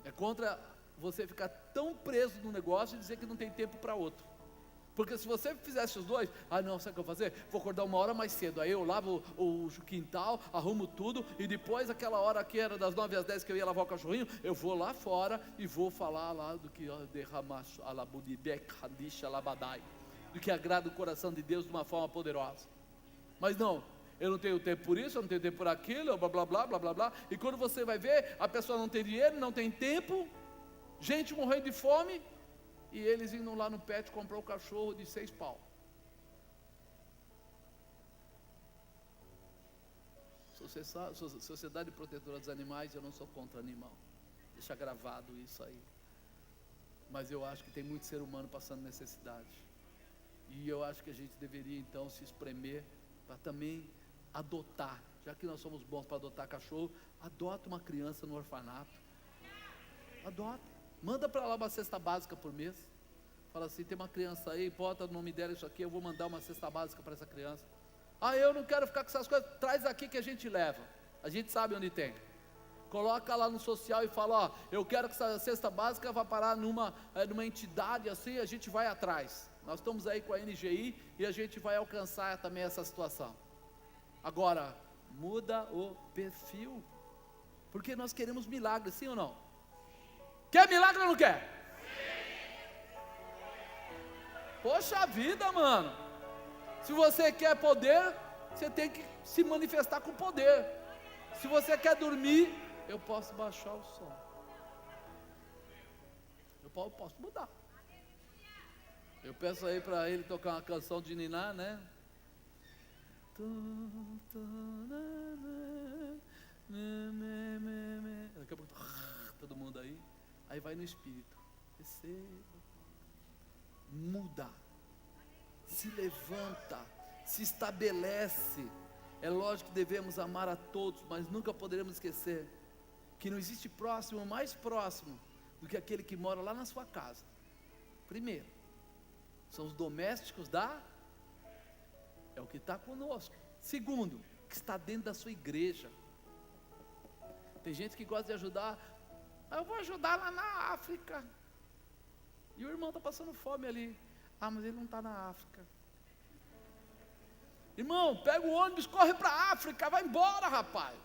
É contra você ficar tão preso no negócio e dizer que não tem tempo para outro. Porque se você fizesse os dois, não, sabe o que eu vou fazer? Vou acordar 1 hora mais cedo, aí eu lavo o quintal, arrumo tudo, e depois aquela hora que era das 9 às 10 que eu ia lavar o cachorrinho, eu vou lá fora e vou falar lá do que derramacho alabudibek hadisha alabadai, do que agrada o coração de Deus de uma forma poderosa. Mas não, eu não tenho tempo por isso, eu não tenho tempo por aquilo, blá blá blá blá blá blá. E quando você vai ver, a pessoa não tem dinheiro, não tem tempo, gente morrendo de fome, e eles indo lá no pet comprar o cachorro de 6 pau. Sociedade Protetora dos Animais, eu não sou contra animal. Deixa gravado isso aí. Mas eu acho que tem muito ser humano passando necessidade. E eu acho que a gente deveria então se espremer para também adotar. Já que nós somos bons para adotar cachorro, adota uma criança no orfanato. Adota. Manda para lá uma cesta básica por mês. Fala assim, tem uma criança aí, bota o nome dela isso aqui, eu vou mandar uma cesta básica para essa criança. Eu não quero ficar com essas coisas, traz aqui que a gente leva. A gente sabe onde tem. Coloca lá no social e fala, eu quero que essa cesta básica vá parar numa entidade assim, a gente vai atrás. Nós estamos aí com a NGI e a gente vai alcançar também essa situação. Agora, muda o perfil. Porque nós queremos milagre, sim ou não? Quer milagre ou não quer? Poxa vida, mano. Se você quer poder, você tem que se manifestar com poder. Se você quer dormir, eu posso baixar o som. Eu posso mudar. Eu peço aí para ele tocar uma canção de niná, né? Daqui a pouco, todo mundo aí vai no Espírito, receba, muda, se levanta, se estabelece. É lógico que devemos amar a todos, mas nunca poderemos esquecer que não existe próximo mais próximo do que aquele que mora lá na sua casa. Primeiro, são os domésticos é o que está conosco. Segundo, que está dentro da sua igreja. Tem gente que gosta de ajudar. Eu vou ajudar lá na África, e o irmão está passando fome ali. Mas ele não está na África. Irmão, pega o ônibus, corre para a África, vai embora, rapaz,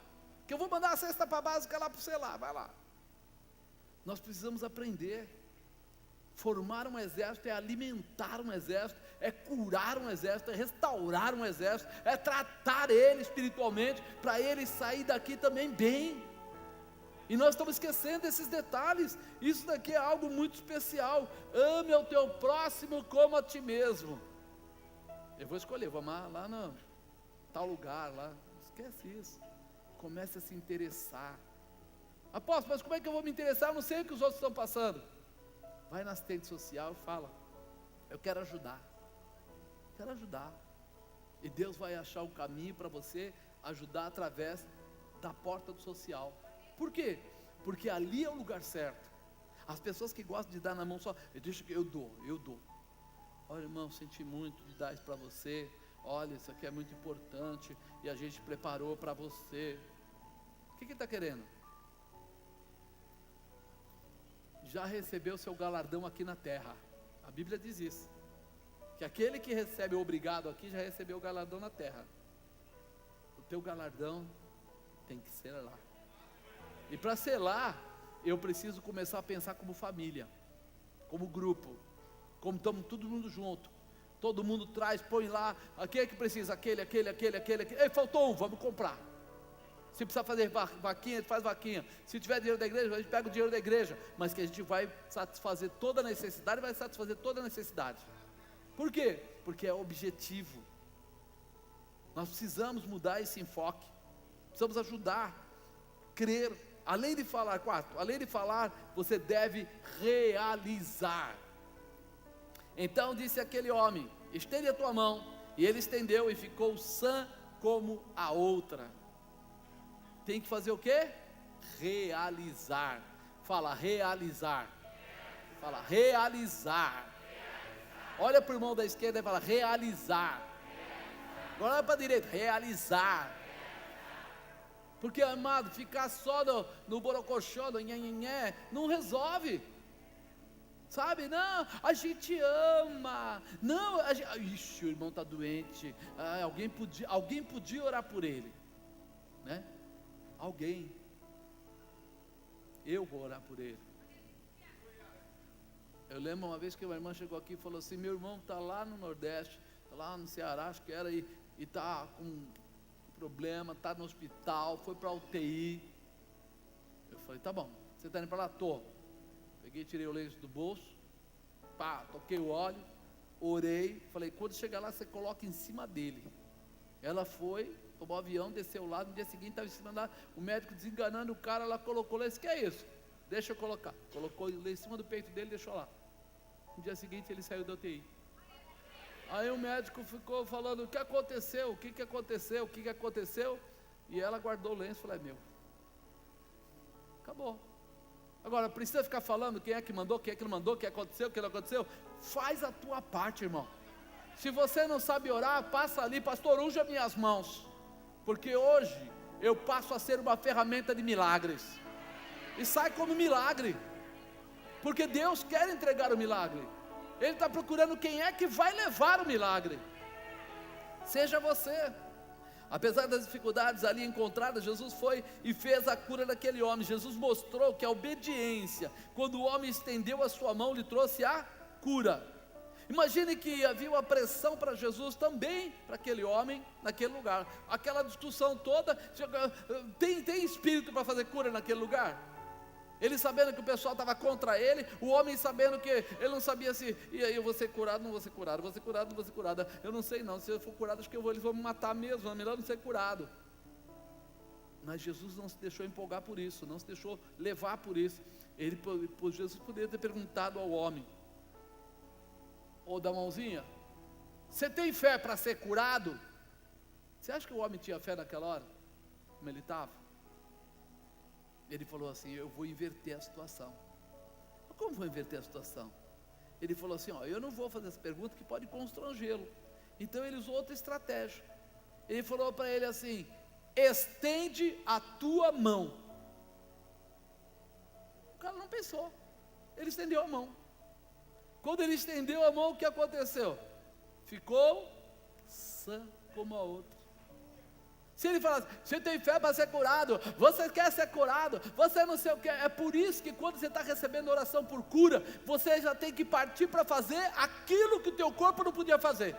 que eu vou mandar a cesta para a básica lá para você lá, vai lá. Nós precisamos aprender. Formar um exército é alimentar um exército, é curar um exército, é restaurar um exército, é tratar ele espiritualmente, para ele sair daqui também bem. E nós estamos esquecendo desses detalhes. Isso daqui é algo muito especial. Ame ao teu próximo como a ti mesmo. Eu vou escolher, vou amar lá no tal lugar lá. Esquece isso. Comece a se interessar. Apóstolo, mas como é que eu vou me interessar? Eu não sei o que os outros estão passando. Vai na assistente social e fala: eu quero ajudar. Quero ajudar. E Deus vai achar o caminho para você ajudar através da porta do social. Por quê? Porque ali é o lugar certo. As pessoas que gostam de dar na mão só, deixa que eu dou. Olha, irmão, senti muito de dar isso para você. Olha, isso aqui é muito importante e a gente preparou para você. O que ele está querendo? Já recebeu seu galardão aqui na terra. A Bíblia diz isso, que aquele que recebe o obrigado aqui já recebeu o galardão na terra. O teu galardão tem que ser lá. E para ser lá, eu preciso começar a pensar como família, como grupo, como estamos todo mundo junto. Todo mundo traz, põe lá, aquele que precisa, aquele. Ei, faltou um, vamos comprar. Se precisar fazer vaquinha, a gente faz vaquinha. Se tiver dinheiro da igreja, a gente pega o dinheiro da igreja. Mas que a gente vai satisfazer toda a necessidade, vai satisfazer toda a necessidade. Por quê? Porque é objetivo. Nós precisamos mudar esse enfoque. Precisamos ajudar, crer. Além de falar, você deve realizar. Então disse aquele homem: estende a tua mão. E ele estendeu e ficou sã como a outra. Tem que fazer o quê? Realizar. Fala, realizar. Fala, realizar. Olha para o irmão da esquerda e fala, realizar. Agora olha para a direita, realizar. Porque, amado, ficar só no borocochô, no nhanhanhé, não resolve. Sabe, não, a gente ama. Não, ixi, o irmão está doente. Alguém podia orar por ele, né? Alguém. Eu vou orar por ele. Eu lembro uma vez que uma irmã chegou aqui e falou assim: meu irmão está lá no Nordeste, está lá no Ceará, acho que era, e está com problema, está no hospital, foi para a UTI. Eu falei: tá bom, você está indo para lá? Tô. Peguei, tirei o lenço do bolso, toquei o óleo, orei, falei: quando chegar lá, você coloca em cima dele. Ela foi, tomou o avião, desceu lá, no dia seguinte estava em cima lá, o médico desenganando o cara, ela colocou lá, disse: que é isso? Deixa eu colocar. Colocou ele em cima do peito dele, deixou lá. No dia seguinte ele saiu da UTI. Aí o médico ficou falando: o que aconteceu? O que aconteceu? E ela guardou o lenço e falou: é meu. Acabou. Agora, precisa ficar falando quem é que mandou, quem é que não mandou, o que aconteceu, o que não aconteceu? Faz a tua parte, irmão. Se você não sabe orar, passa ali: pastor, unja minhas mãos, porque hoje eu passo a ser uma ferramenta de milagres. E sai como milagre, porque Deus quer entregar o milagre. Ele está procurando quem é que vai levar o milagre. Seja você. Apesar das dificuldades ali encontradas, Jesus foi e fez a cura daquele homem. Jesus mostrou que a obediência, quando o homem estendeu a sua mão, lhe trouxe a cura. Imagine que havia uma pressão para Jesus também, para aquele homem, naquele lugar. Aquela discussão toda, tem espírito para fazer cura naquele lugar? ele sabendo que o pessoal estava contra ele, o homem sabendo que ele não sabia se, e aí eu vou ser curado, não vou ser curado, vou ser curado, não vou ser curado, eu não sei não, se eu for curado acho que eles vão me matar mesmo, é melhor não ser curado. Mas Jesus não se deixou empolgar por isso, não se deixou levar por isso. Jesus poderia ter perguntado ao homem, ou da mãozinha, você tem fé para ser curado? Você acha que o homem tinha fé naquela hora? Como ele estava? Ele falou assim, eu vou inverter a situação. Como vou inverter a situação? Ele falou assim, eu não vou fazer essa pergunta que pode constrangê-lo. Então ele usou outra estratégia. Ele falou para ele assim, estende a tua mão. O cara não pensou, ele estendeu a mão. Quando ele estendeu a mão, o que aconteceu? Ficou sã como a outra. Se ele falasse, você tem fé para ser curado, você quer ser curado, você não sei o que, é por isso que quando você está recebendo oração por cura, você já tem que partir para fazer aquilo que o teu corpo não podia fazer.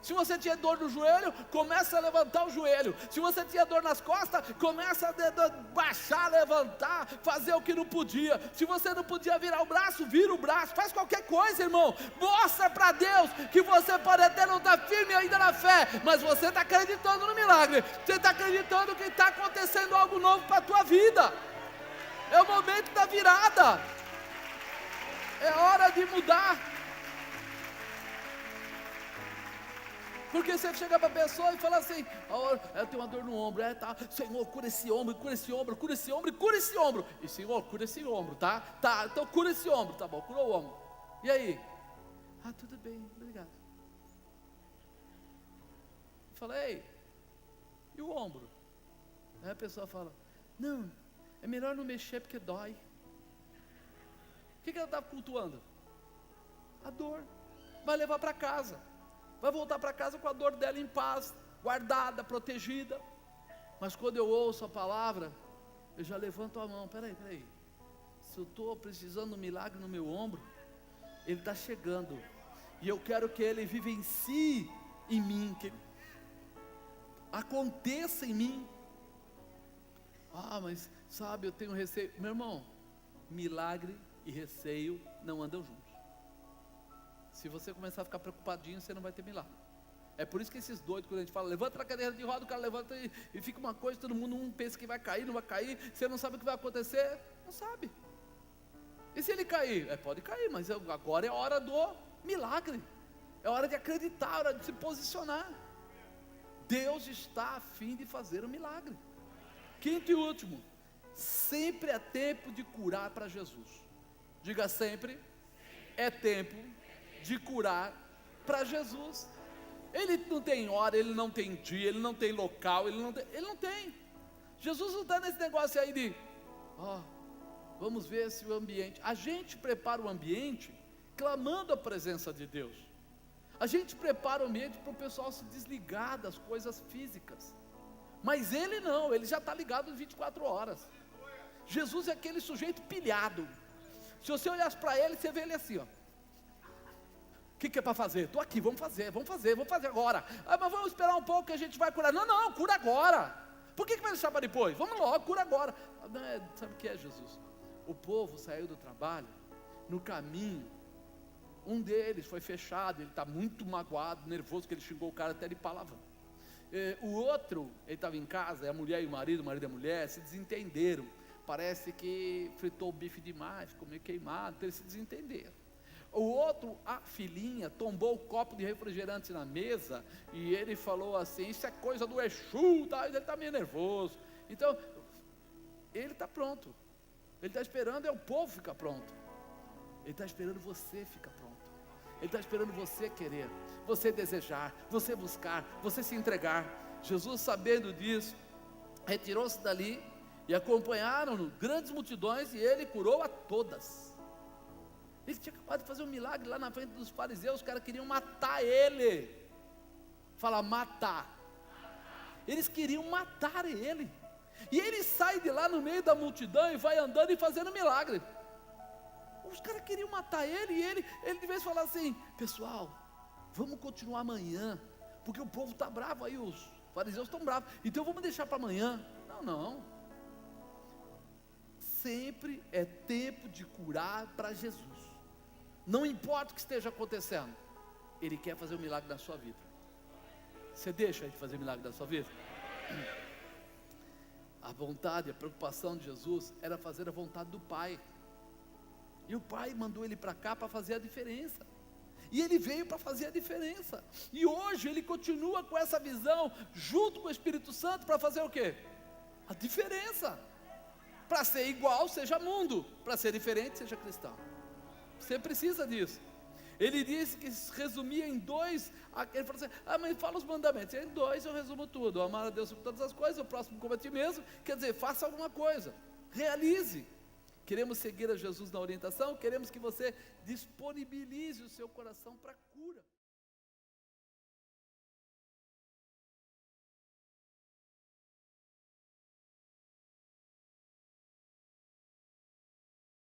Se você tinha dor no joelho, começa a levantar o joelho. Se você tinha dor nas costas, começa a baixar, levantar, fazer o que não podia. Se você não podia virar o braço, vira o braço, faz qualquer coisa, irmão. Mostra para Deus que você pode até não estar firme ainda na fé, mas você está acreditando no milagre. Você está acreditando que está acontecendo algo novo para a tua vida. É o momento da virada. É hora de mudar. Porque você chega para a pessoa e fala assim, eu tenho uma dor no ombro, tá, Senhor, cura esse ombro, cura esse ombro, cura esse ombro, cura esse ombro, e Senhor, cura esse ombro, tá, então cura esse ombro, tá bom, curou o ombro, e aí? Tudo bem, obrigado. Eu falei, e o ombro? Aí a pessoa fala, não, é melhor não mexer porque dói. O que ela está cultuando? A dor, vai levar para casa. Vai voltar para casa com a dor dela em paz, guardada, protegida. Mas quando eu ouço a palavra, eu já levanto a mão, peraí, se eu estou precisando de um milagre no meu ombro, ele está chegando, e eu quero que ele vivencie em mim, que ele aconteça em mim. Mas sabe, eu tenho receio. Meu irmão, milagre e receio não andam juntos. Se você começar a ficar preocupadinho, você não vai ter milagre. É por isso que esses doidos, quando a gente fala, levanta a cadeira de roda, o cara levanta e fica uma coisa, todo mundo pensa que vai cair, não vai cair, você não sabe o que vai acontecer, não sabe. E se ele cair? Pode cair, mas agora é a hora do milagre, é hora de acreditar, é hora de se posicionar. Deus está a fim de fazer um milagre. Quinto e último, sempre é tempo de curar para Jesus. Diga sempre, é tempo de curar para Jesus. Ele não tem hora, ele não tem dia, ele não tem local, ele não tem. Jesus não está nesse negócio aí de, vamos ver se o ambiente, a gente prepara o ambiente clamando a presença de Deus. A gente prepara o ambiente para o pessoal se desligar das coisas físicas, mas ele não, ele já está ligado 24 horas. Jesus é aquele sujeito pilhado. Se você olhasse para ele, você vê ele assim, o que é para fazer? Estou aqui, vamos fazer agora. Mas vamos esperar um pouco que a gente vai curar. Não, cura agora. Por que vai deixar para depois? Vamos logo, cura agora. Sabe o que é, Jesus? O povo saiu do trabalho, no caminho, um deles foi fechado, ele está muito magoado, nervoso, que ele xingou o cara até de palavrão. O outro, ele estava em casa, a mulher e o marido e a mulher se desentenderam. Parece que fritou o bife demais, ficou meio queimado, então eles se desentenderam. O outro, a filhinha, tombou o copo de refrigerante na mesa, e ele falou assim, isso é coisa do Exu, tá? Ele está meio nervoso. Então, ele está pronto, ele está esperando, o povo ficar pronto, ele está esperando você ficar pronto, ele está esperando você querer, você desejar, você buscar, você se entregar. Jesus, sabendo disso, retirou-se dali, e acompanharam-no grandes multidões, e ele curou a todas. Ele tinha acabado de fazer um milagre lá na frente dos fariseus, os caras queriam matar ele. Fala, matar. Eles queriam matar ele. E ele sai de lá no meio da multidão e vai andando e fazendo milagre. Os caras queriam matar ele, e ele de vez falar assim, pessoal, vamos continuar amanhã, porque o povo está bravo aí, os fariseus estão bravos, então vamos deixar para amanhã. Não. sempre é tempo de curar para Jesus. Não importa o que esteja acontecendo, Ele quer fazer um milagre na sua vida. Você deixa Ele fazer milagre na sua vida? A vontade, a preocupação de Jesus era fazer a vontade do Pai. E o Pai mandou Ele para cá para fazer a diferença. E Ele veio para fazer a diferença. E hoje Ele continua com essa visão, junto com o Espírito Santo, para fazer o quê? A diferença. Para ser igual, seja mundo. Para ser diferente, seja cristão. Você precisa disso. Ele disse que se resumia em 2. Ele falou assim: mas fala os mandamentos. Em 2 eu resumo tudo: amar a Deus sobre todas as coisas, o próximo como a ti mesmo. Quer dizer, faça alguma coisa, realize. Queremos seguir a Jesus na orientação, queremos que você disponibilize o seu coração para a cura.